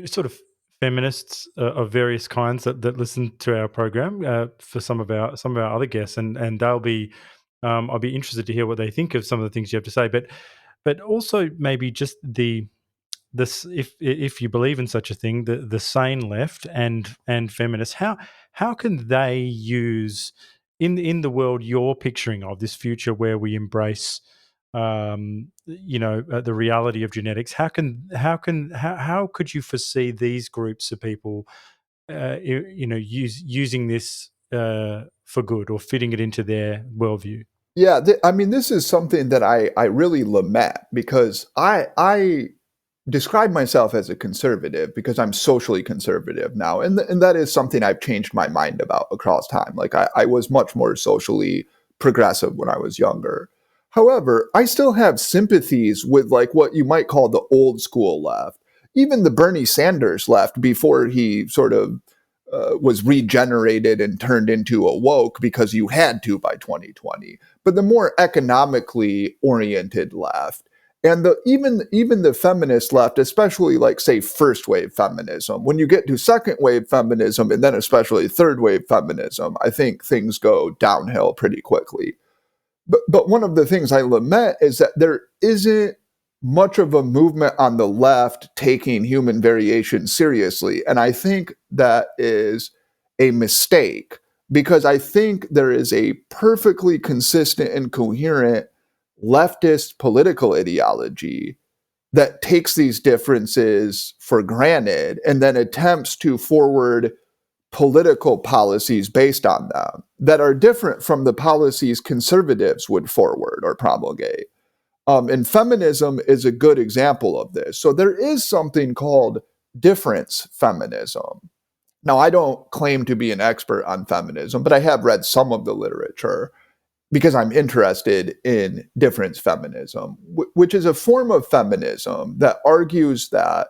sort of feminists of various kinds that listen to our program for some of our other guests, and they'll be I'll be interested to hear what they think of some of the things you have to say, but also maybe just this, if you believe in such a thing, the sane left and feminists, how can they use in the world you're picturing of this future where we embrace the reality of genetics, how could you foresee these groups of people using this for good, or fitting it into their worldview? Yeah, I mean, this is something that I really lament, because I describe myself as a conservative because I'm socially conservative now, and that is something I've changed my mind about across time. Like I was much more socially progressive when I was younger. However, I still have sympathies with like what you might call the old school left, even the Bernie Sanders left before he sort of was regenerated and turned into a woke because you had to by 2020. But the more economically oriented left, and even the feminist left, especially like say first wave feminism, when you get to second wave feminism and then especially third wave feminism, I think things go downhill pretty quickly. But one of the things I lament is that there isn't much of a movement on the left taking human variation seriously. And I think that is a mistake, because I think there is a perfectly consistent and coherent leftist political ideology that takes these differences for granted and then attempts to forward political policies based on them that are different from the policies conservatives would forward or promulgate. And feminism is a good example of this. So there is something called difference feminism. Now, I don't claim to be an expert on feminism, but I have read some of the literature because I'm interested in difference feminism, which is a form of feminism that argues that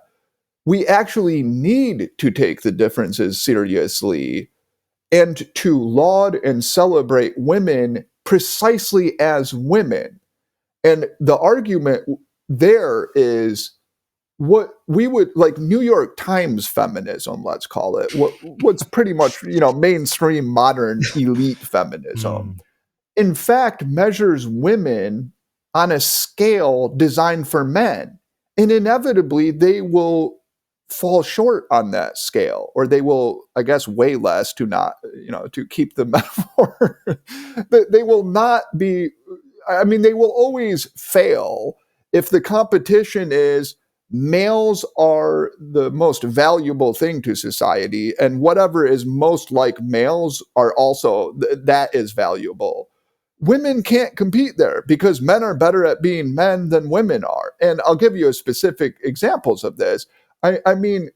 we actually need to take the differences seriously and to laud and celebrate women precisely as women. And the argument there is what we would like New York Times feminism, let's call it, what's pretty much, mainstream modern elite feminism, in fact, measures women on a scale designed for men. And inevitably, they will fall short on that scale, or they will, I guess, weigh less to not, to keep the metaphor. They will not be, they will always fail if the competition is males are the most valuable thing to society, and whatever is most like males are also, that is valuable. Women can't compete there because men are better at being men than women are. And I'll give you a specific examples of this. I mean,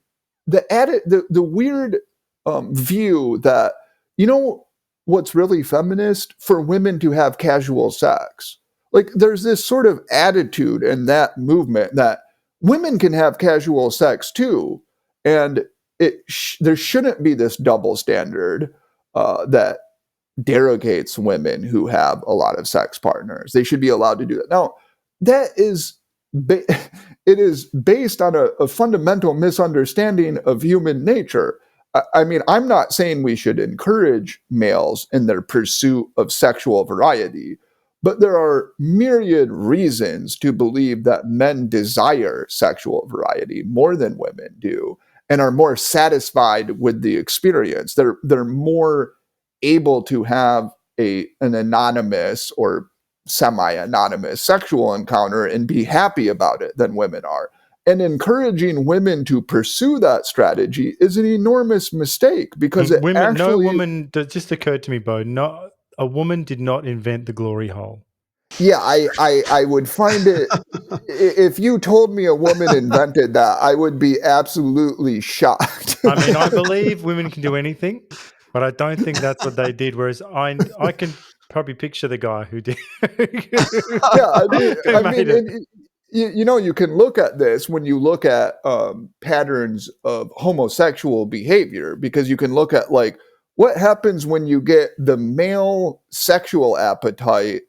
the weird view that, what's really feminist for women to have casual sex. Like there's this sort of attitude in that movement that women can have casual sex too. And there shouldn't be this double standard that derogates women who have a lot of sex partners. They should be allowed to do that. Now, that is it is based on a fundamental misunderstanding of human nature. I'm not saying we should encourage males in their pursuit of sexual variety, but there are myriad reasons to believe that men desire sexual variety more than women do and are more satisfied with the experience. They're more able to have an anonymous or semi-anonymous sexual encounter and be happy about it than women are. And encouraging women to pursue that strategy is an enormous mistake because no woman, that just occurred to me, Bo, a woman did not invent the glory hole. Yeah, I would find it, if you told me a woman invented that, I would be absolutely shocked. I believe women can do anything, but I don't think that's what they did. Whereas I can probably picture the guy who did. You can look at this when you look at patterns of homosexual behavior, because you can look at like what happens when you get the male sexual appetite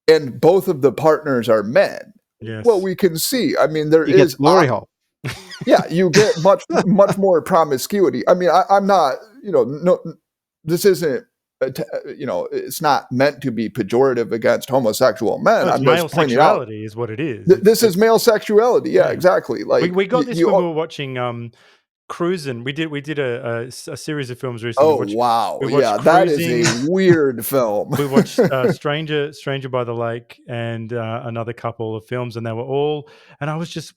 and both of the partners are men. Yes. Well, we can see. There is glory hole. Yeah, you get much more promiscuity. I'm not. No, this isn't. It's not meant to be pejorative against homosexual men. No, I'm male just pointing out sexuality is what it is. This is male sexuality. Yeah, exactly. Like we got this when we were watching Cruisin'. We did a series of films recently. Wow! Yeah, that is a weird film. We watched Stranger by the Lake and another couple of films, and they were all. And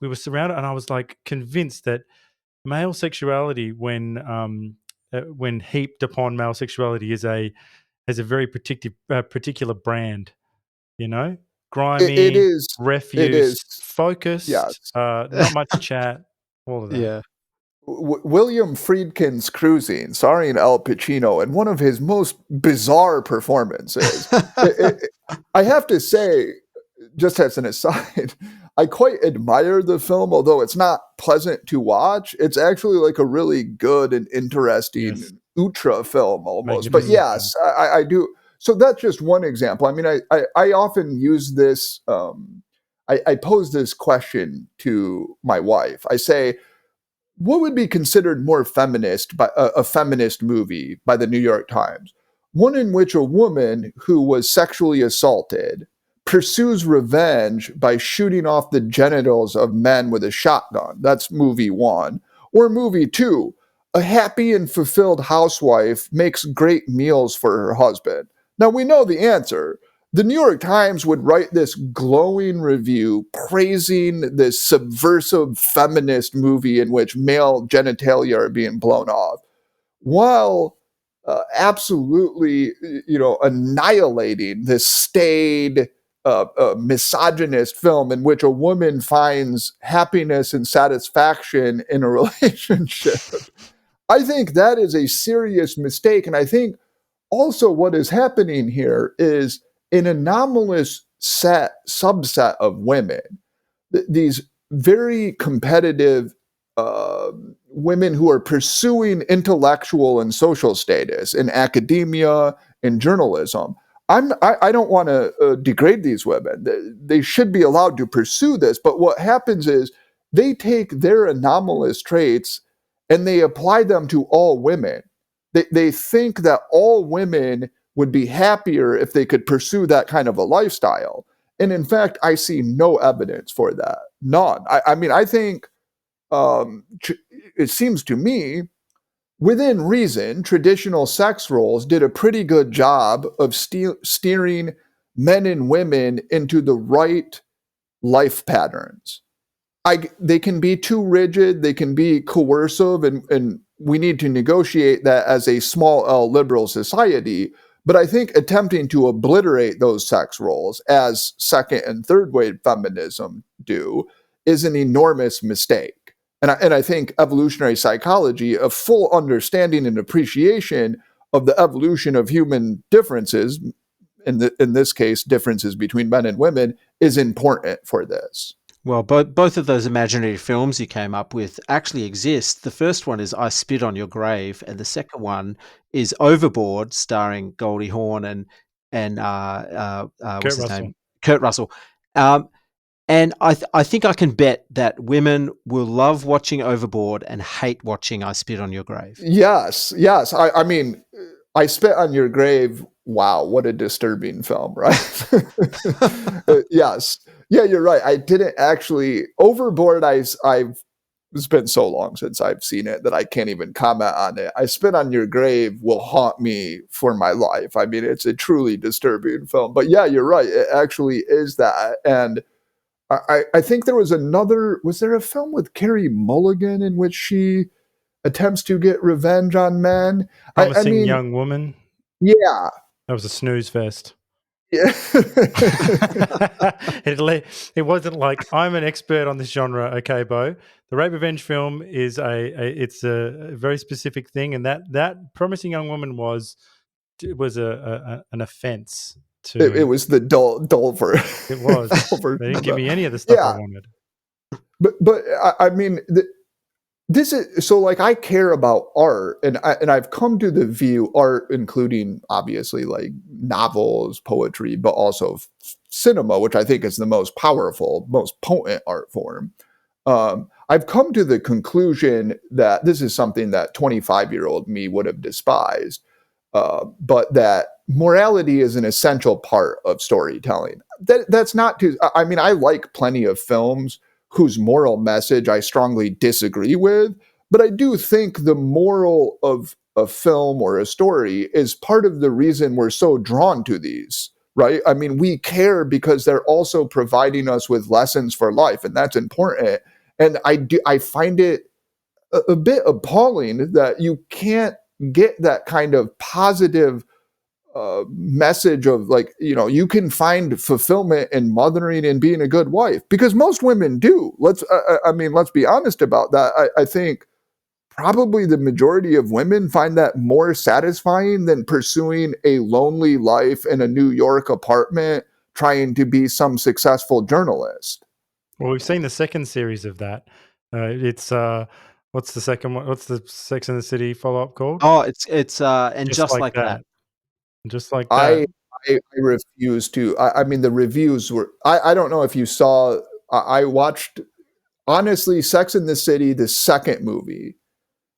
we were surrounded, and I was like convinced that male sexuality, when heaped upon male sexuality, has a very particular brand. Grimy, it is refuse, focused, yes. Not much chat, all of that. Yeah. William Friedkin's Cruising, starring Al Pacino, and one of his most bizarre performances. I have to say, just as an aside, I quite admire the film, although it's not pleasant to watch. It's actually like a really good and interesting ultra film almost. But yes, I do. So that's just one example. I often use this. I pose this question to my wife. I say, what would be considered more feminist by a feminist movie by the New York Times? One in which a woman who was sexually assaulted pursues revenge by shooting off the genitals of men with a shotgun. That's movie one. Or movie two, a happy and fulfilled housewife makes great meals for her husband. Now we know the answer. The New York Times would write this glowing review praising this subversive feminist movie in which male genitalia are being blown off, while absolutely, annihilating this staid, misogynist film in which a woman finds happiness and satisfaction in a relationship. I think that is a serious mistake. And I think also what is happening here is an anomalous subset of women, these very competitive women who are pursuing intellectual and social status in academia and journalism. I don't want to degrade these women. They should be allowed to pursue this. But what happens is they take their anomalous traits and they apply them to all women. They think that all women would be happier if they could pursue that kind of a lifestyle. And in fact, I see no evidence for that. None. I mean, I think it seems to me, within reason, traditional sex roles did a pretty good job of steering men and women into the right life patterns. They can be too rigid, they can be coercive, and we need to negotiate that as a small L liberal society. But I think attempting to obliterate those sex roles, as second and third wave feminism do, is an enormous mistake. And I think evolutionary psychology, a full understanding and appreciation of the evolution of human differences, in this case, differences between men and women, is important for this. Well, both of those imaginary films you came up with actually exist. The first one is I Spit on Your Grave, and the second one is Overboard, starring Goldie Hawn and what's his name? Kurt Russell. And I think I can bet that women will love watching Overboard and hate watching I Spit on Your Grave. Yes. I mean, I Spit on Your Grave. Wow, what a disturbing film, right? Yes. Yeah, you're right. I didn't actually Overboard. It's been so long since I've seen it that I can't even comment on it. I Spit on Your Grave will haunt me for my life. I mean, it's a truly disturbing film. But yeah, you're right. It actually is that. And I think there was there a film with Carey Mulligan in which she attempts to get revenge on men? Promising Young Woman. Yeah. That was a snooze fest. Yeah. It wasn't like, I'm an expert on this genre. Okay, Bo. The rape revenge film is it's a very specific thing, and that Promising Young Woman was an offense. It was the Dulver. It was. They didn't give me any of the stuff I wanted. But I mean, this is so, like, I care about art, and I've come to the view art, including obviously like novels, poetry, but also cinema, which I think is the most powerful, most potent art form. I've come to the conclusion that this is something that 25-year-old me would have despised, but that morality is an essential part of storytelling. That's not to, I mean, I like plenty of films whose moral message I strongly disagree with, but I do think the moral of a film or a story is part of the reason we're so drawn to these, right? I mean, we care because they're also providing us with lessons for life, and that's important. And I find it a bit appalling that you can't get that kind of positive message of, like, you can find fulfillment in mothering and being a good wife, because most women do. Let's be honest about that. I think probably the majority of women find that more satisfying than pursuing a lonely life in a New York apartment trying to be some successful journalist. Well, we've seen the second series of that. It's what's the second one? What's the Sex and the City follow-up called? Oh, it's and just like that. Just like that. I refuse to. I mean, the reviews were. I don't know if you saw. I watched, honestly, Sex and the City. The second movie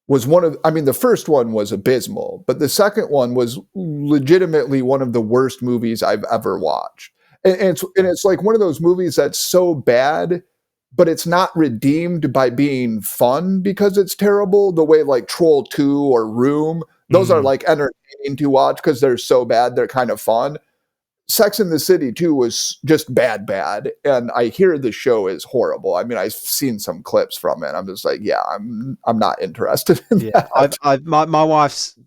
was one of. I mean, the first one was abysmal, but the second one was legitimately one of the worst movies I've ever watched. And it's like one of those movies that's so bad, but it's not redeemed by being fun because it's terrible. The way like Troll 2 or Room. Those are like entertaining to watch because they're so bad, they're kind of fun. Sex and the City 2 was just bad. And I hear the show is horrible. I mean, I've seen some clips from it. I'm just like, yeah, I'm not interested in that. My wife's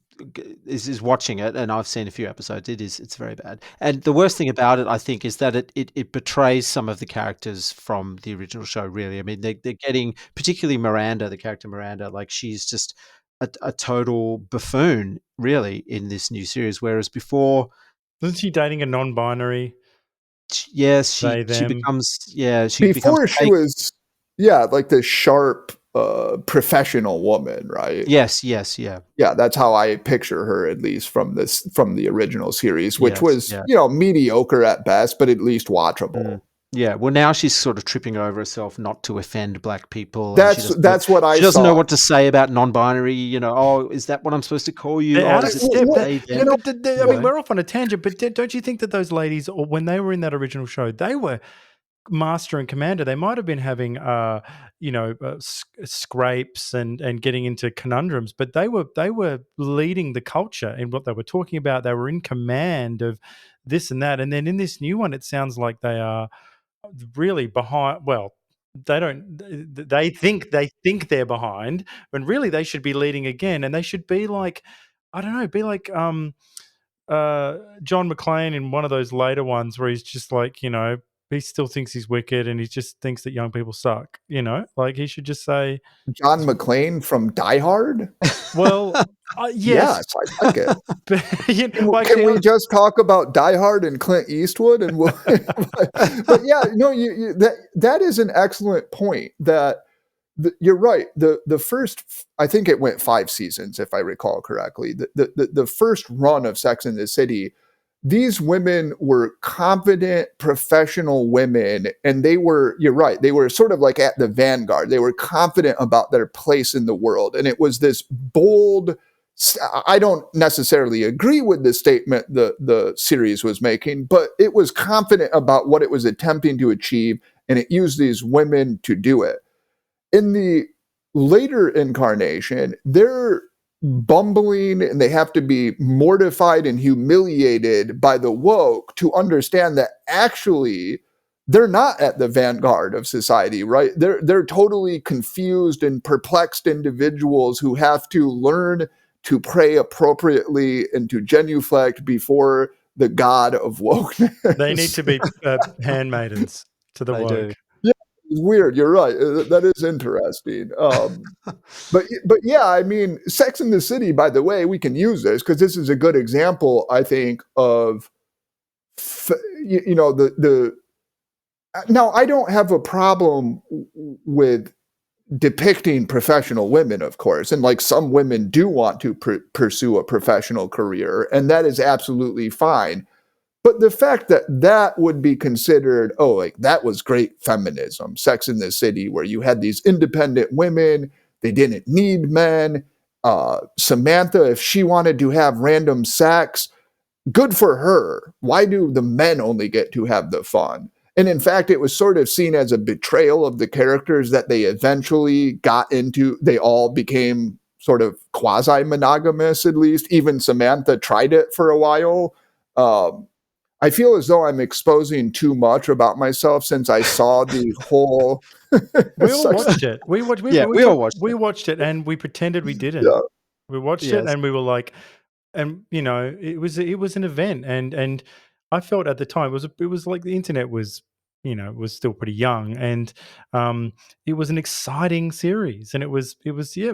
is watching it, and I've seen a few episodes. It's very bad. And the worst thing about it, I think, is that it betrays some of the characters from the original show, really. I mean, they're getting, particularly Miranda, the character Miranda, like she's just a total buffoon, really, in this new series. Whereas before, Isn't she dating a non-binary? yes, They, she them. becomes Before she fake. was, like this sharp professional woman, right? Yes, Yeah, that's how I picture her, at least from the original series, which yes, was mediocre at best, but at least watchable. Yeah, well, now she's sort of tripping over herself not to offend black people, and That's what I she doesn't know saw. what to say about non-binary. Oh, is that what I'm supposed to call you? They're Oh, out of is it step. they, them? I mean, we're off on a tangent, but don't you think that those ladies, or when they were in that original show, they were master and commander? They might have been having, scrapes and getting into conundrums, but they were leading the culture in what they were talking about. They were in command of this and that. And then in this new one, it sounds like they are really behind. Well, they don't. They think they're behind, when really they should be leading again, and they should be like, I don't know, be like John McClane in one of those later ones where he's just like, he still thinks he's wicked and he just thinks that young people suck. Like he should just say, John McClane from Die Hard? well, yes, Yes, I like it. but, Can we just talk about Die Hard and Clint Eastwood? And but yeah, no, that is an excellent point. That you're right. The first, I think it went 5 seasons, if I recall correctly. The first run of Sex and the City, these women were confident, professional women, and you're right, they were sort of like at the vanguard. They were confident about their place in the world. And it was this bold, I don't necessarily agree with the statement the series was making, but it was confident about what it was attempting to achieve, and it used these women to do it. In the later incarnation, they're bumbling and they have to be mortified and humiliated by the woke to understand that actually they're not at the vanguard of society, right? They're totally confused and perplexed individuals who have to learn to pray appropriately and to genuflect before the god of wokeness. they need to be handmaidens to the They woke. do. Yeah, it's weird. You're right. That is interesting. But yeah, I mean, Sex in the City, by the way, we can use this because this is a good example, I think, of the now I don't have a problem with depicting professional women, of course, and like some women do want to pursue a professional career, and that is absolutely fine. But the fact that would be considered, like that was great feminism, Sex in the City, where you had these independent women, they didn't need men. Samantha, if she wanted to have random sex, good for her. Why do the men only get to have the fun? And in fact, it was sort of seen as a betrayal of the characters that they eventually got into. They all became sort of quasi-monogamous, at least. Even Samantha tried it for a while. I feel as though I'm exposing too much about myself since I saw the whole. We all watched it. We watched. We all watched We it. watched it, and we pretended we didn't. Yeah. We watched it, Yes. and we were like, and it was an event, and I felt at the time it was like the internet was was still pretty young, and it was an exciting series, and it was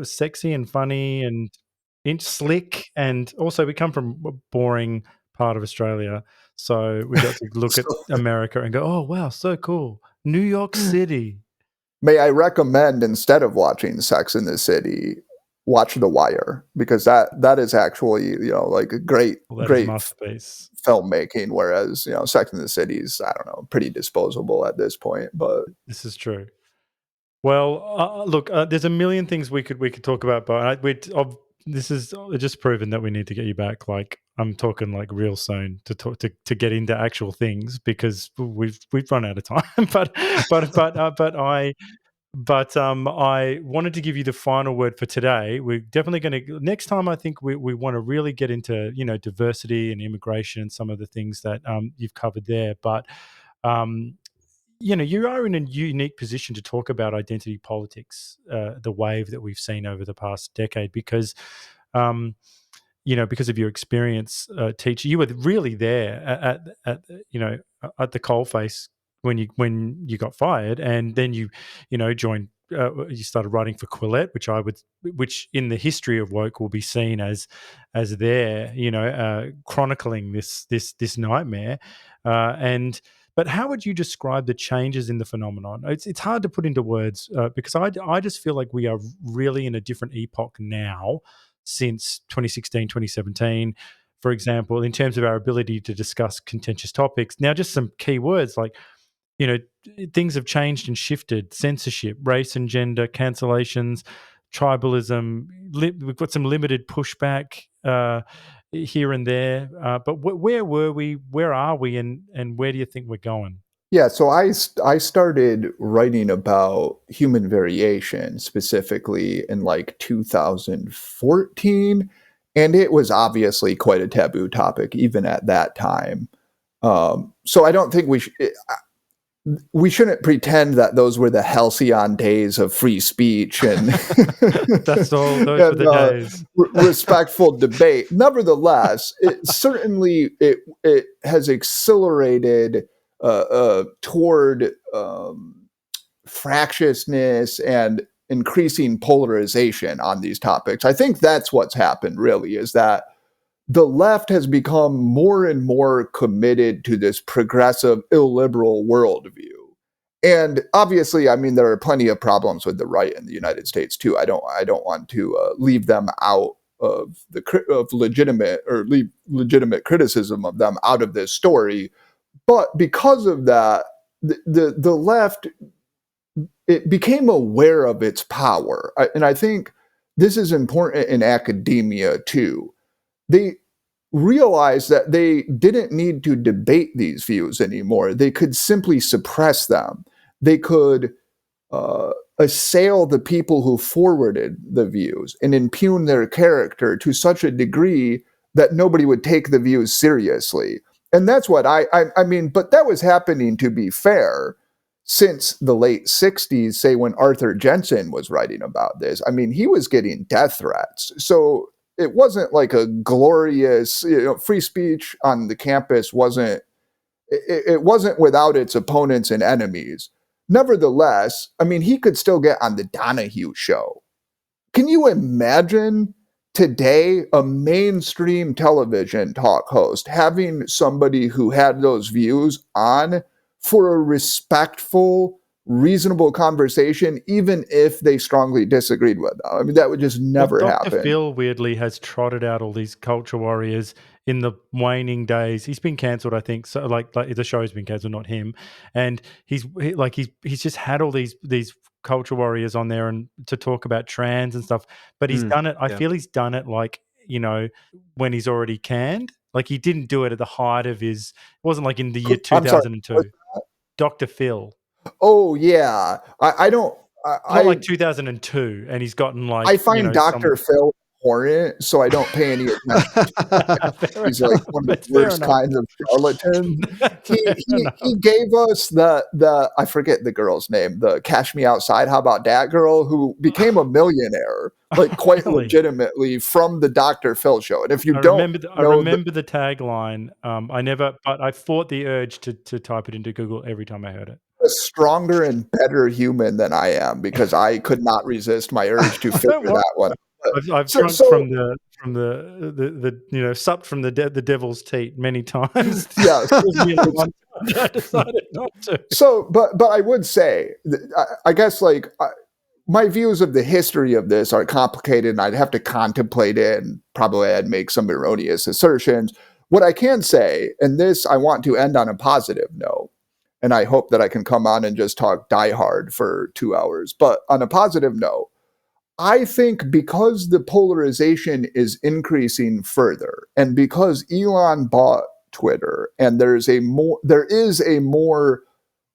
sexy and funny and slick, and also we come from a boring part of Australia, so we got to look at America and go, oh wow, so cool, New York City. May I recommend, instead of watching Sex in the City, watch The Wire, because that is actually like a great Masterpiece filmmaking, whereas Sex in the City is, I don't know, pretty disposable at this point. But this is true. Well, look, there's a million things we could talk about, but this is just proven that we need to get you back. Like I'm talking like real soon to talk to get into actual things, because we've run out of time. But I wanted to give you the final word for today. We're definitely going to next time. I think we want to really get into diversity and immigration and some of the things that you've covered there. But you are in a unique position to talk about identity politics, the wave that we've seen over the past decade, because because of your experience, teacher, you were really there at at the coalface when you got fired, and then you joined you started writing for Quillette, which in the history of woke will be seen as their, chronicling this nightmare. But how would you describe the changes in the phenomenon? It's hard to put into words because I just feel like we are really in a different epoch now since 2016, 2017, for example, in terms of our ability to discuss contentious topics. Now, just some key words like, things have changed and shifted: censorship, race and gender, cancellations, tribalism. We've got some limited pushback here and there. But where were we? Where are we? And where do you think we're going? Yeah, so I started writing about human variation specifically in like 2014, and it was obviously quite a taboo topic even at that time. So I don't think we shouldn't pretend that those were the halcyon days of free speech and Those were the days. Respectful debate. Nevertheless, it has accelerated toward fractiousness and increasing polarization on these topics. I think that's what's happened, really, is that the left has become more and more committed to this progressive, illiberal worldview. And obviously, I mean, there are plenty of problems with the right in the United States too. I don't want to leave them out of legitimate criticism of them out of this story. But because of that, the left, it became aware of its power. And I think this is important in academia too. They realized that they didn't need to debate these views anymore. They could simply suppress them. They could assail the people who forwarded the views and impugn their character to such a degree that nobody would take the views seriously. And that's what I mean, but that was happening, to be fair, since the late 60s, say when Arthur Jensen was writing about this. I mean, he was getting death threats. So it wasn't like a glorious, free speech on the campus wasn't without its opponents and enemies. Nevertheless, I mean, he could still get on the Donahue show. Can you imagine today a mainstream television talk host having somebody who had those views on for a respectful, reasonable conversation, even if they strongly disagreed with them? I mean, that would just never happen. Dr. Phil weirdly has trotted out all these culture warriors in the waning days. He's been cancelled, I think. So, like the show's been cancelled, not him. And he's just had all these culture warriors on there and to talk about trans and stuff. But he's done it. I feel he's done it like, when he's already canned. Like he didn't do it at the height of his. It wasn't like in the year 2002. Dr. Phil. Oh yeah, I don't. Not like 2002, and he's gotten like. I find Dr. Phil abhorrent, so I don't pay any attention. He's like one of the worst kinds of charlatans. He gave us the I forget the girl's name, the "Cash Me Outside, How About Dat" girl, who became a millionaire, like quite legitimately from the Dr. Phil show. And if you I remember the tagline. But I fought the urge to type it into Google every time I heard it. A stronger and better human than I am, because I could not resist my urge to figure that one out. I've drunk from the supped from the devil's teat many times. Yeah, I decided not to. So, but I would say, I guess, like my views of the history of this are complicated, and I'd have to contemplate it, and probably I'd make some erroneous assertions. What I can say, and this I want to end on a positive note, and I hope that I can come on and just talk Die Hard for 2 hours. But on a positive note, I think because the polarization is increasing further, and because Elon bought Twitter, and there is a more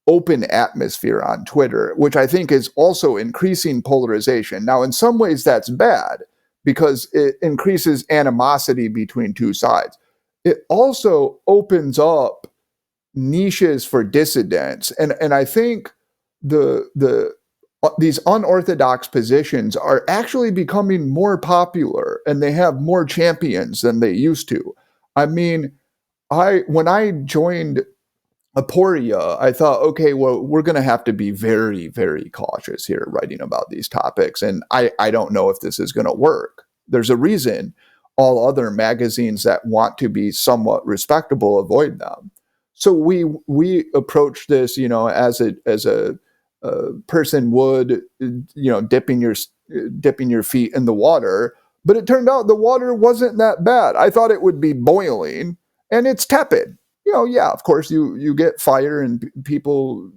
open atmosphere on Twitter, which I think is also increasing polarization. Now, in some ways that's bad because it increases animosity between two sides. It also opens up niches for dissidents, and I think these unorthodox positions are actually becoming more popular, and they have more champions than they used to. I mean, when I joined Aporia, I thought, okay, well, we're going to have to be very, very cautious here writing about these topics. And I don't know if this is going to work. There's a reason all other magazines that want to be somewhat respectable avoid them. So we approach this, as a person would, dipping your feet in the water. But it turned out the water wasn't that bad. I thought it would be boiling, and it's tepid. Yeah, of course you get fire and people,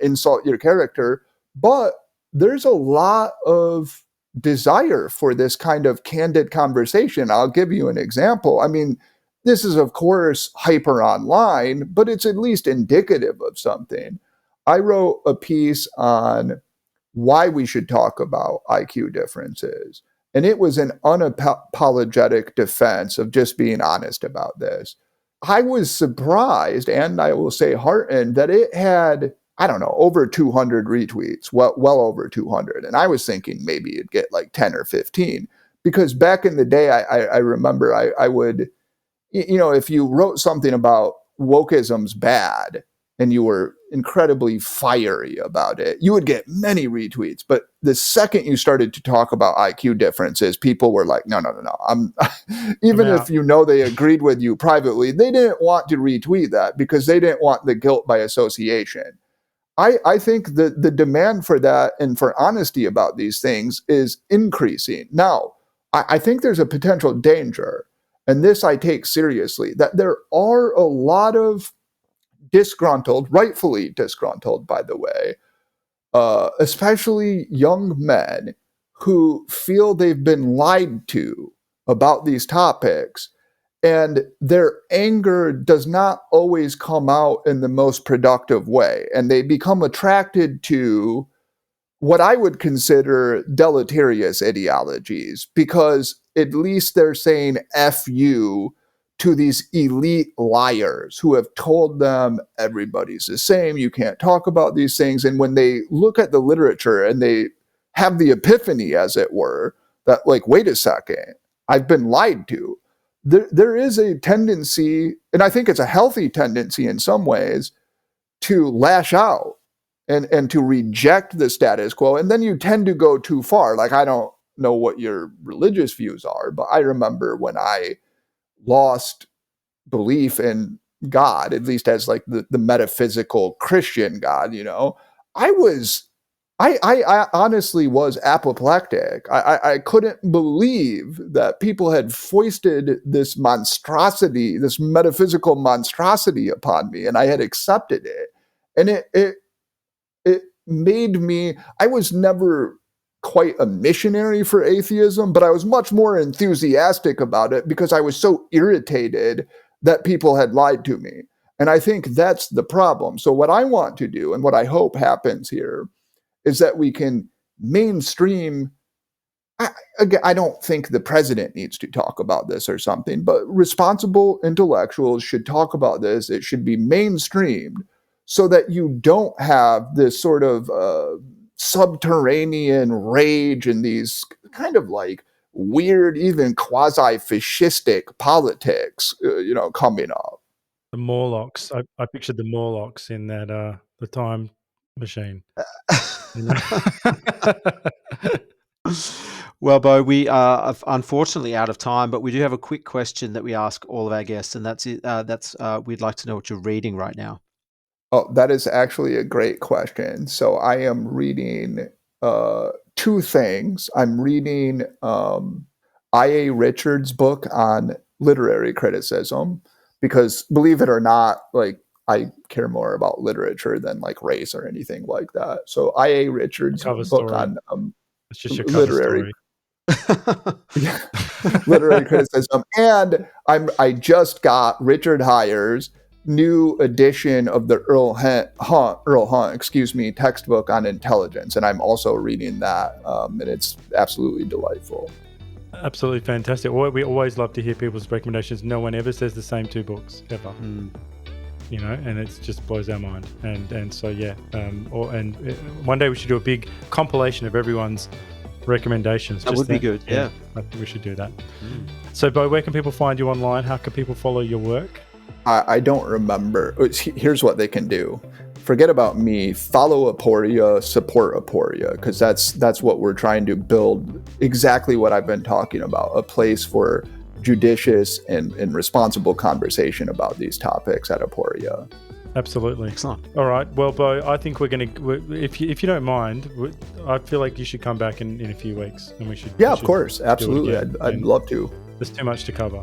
insult your character, but there's a lot of desire for this kind of candid conversation. I'll give you an example. I mean, this is of course hyper online, but it's at least indicative of something. I wrote a piece on why we should talk about IQ differences, and it was an unapologetic defense of just being honest about this. I was surprised, and I will say heartened, that it had, I don't know, over 200 retweets, well over 200. And I was thinking maybe it'd get like 10 or 15. Because back in the day, I remember I would, if you wrote something about wokeism's bad and you were incredibly fiery about it, you would get many retweets. But the second you started to talk about IQ differences, people were like, no. Even if they agreed with you privately, they didn't want to retweet that because they didn't want the guilt by association. I think that the demand for that and for honesty about these things is increasing. Now, I think there's a potential danger, and this I take seriously, that there are a lot of rightfully disgruntled, by the way, especially young men who feel they've been lied to about these topics, and their anger does not always come out in the most productive way, and they become attracted to what I would consider deleterious ideologies, because at least they're saying F you to these elite liars who have told them everybody's the same, you can't talk about these things. And when they look at the literature and they have the epiphany, as it were, that like, wait a second, I've been lied to. There is a tendency, and I think it's a healthy tendency in some ways, to lash out and to reject the status quo. And then you tend to go too far. Like, I don't know what your religious views are, but I remember when I lost belief in God, at least as like the metaphysical Christian God, I honestly was apoplectic. I couldn't believe that people had foisted this monstrosity, this metaphysical monstrosity upon me, and I had accepted it. And it made me, I was never quite a missionary for atheism, but I was much more enthusiastic about it because I was so irritated that people had lied to me. And I think that's the problem. So what I want to do, and what I hope happens here, is that we can mainstream. I don't think the president needs to talk about this or something, but responsible intellectuals should talk about this. It should be mainstreamed so that you don't have this sort of subterranean rage and these kind of like weird, even quasi-fascistic politics, coming up. The Morlocks. I pictured the Morlocks in that the time machine. Well, Bo, we are unfortunately out of time, but we do have a quick question that we ask all of our guests, and that's it. We'd like to know what you're reading right now. Oh, that is actually a great question. So I am reading two things. I'm reading I.A. Richards' book on literary criticism, because believe it or not, like, I care more about literature than like race or anything like that. So I.A. Richards' book story. on it's just your cover literary story. literary criticism. And I just got Richard Heyer's new edition of the Earl Hunt, textbook on intelligence. And I'm also reading that. And it's absolutely delightful. Absolutely fantastic. We always love to hear people's recommendations. No one ever says the same two books ever. And it just blows our mind. And so, yeah. One day we should do a big compilation of everyone's recommendations. That would be good. Yeah. I think we should do that. So, Bo, where can people find you online? How can people follow your work? I don't remember. Here's what they can do. Forget about me. Follow Aporia, support Aporia, because that's what we're trying to build. Exactly what I've been talking about, a place for judicious and responsible conversation about these topics at Aporia. Absolutely. Excellent. All right. Well, Bo, I think we're going to, if you don't mind, I feel like you should come back in a few weeks and we should. Yeah, of course. Absolutely. I'd love to. There's too much to cover.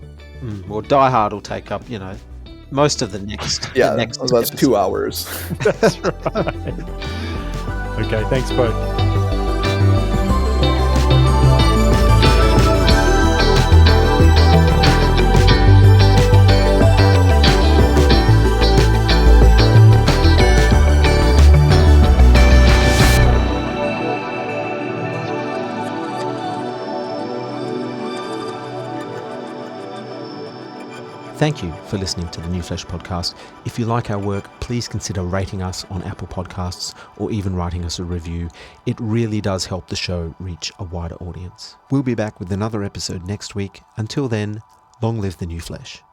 Well, Die Hard will take up, most of the next. Yeah, the next that's episode. 2 hours. That's right. Okay. Thanks, Bo. Thank you for listening to the New Flesh podcast. If you like our work, please consider rating us on Apple Podcasts or even writing us a review. It really does help the show reach a wider audience. We'll be back with another episode next week. Until then, long live the New Flesh.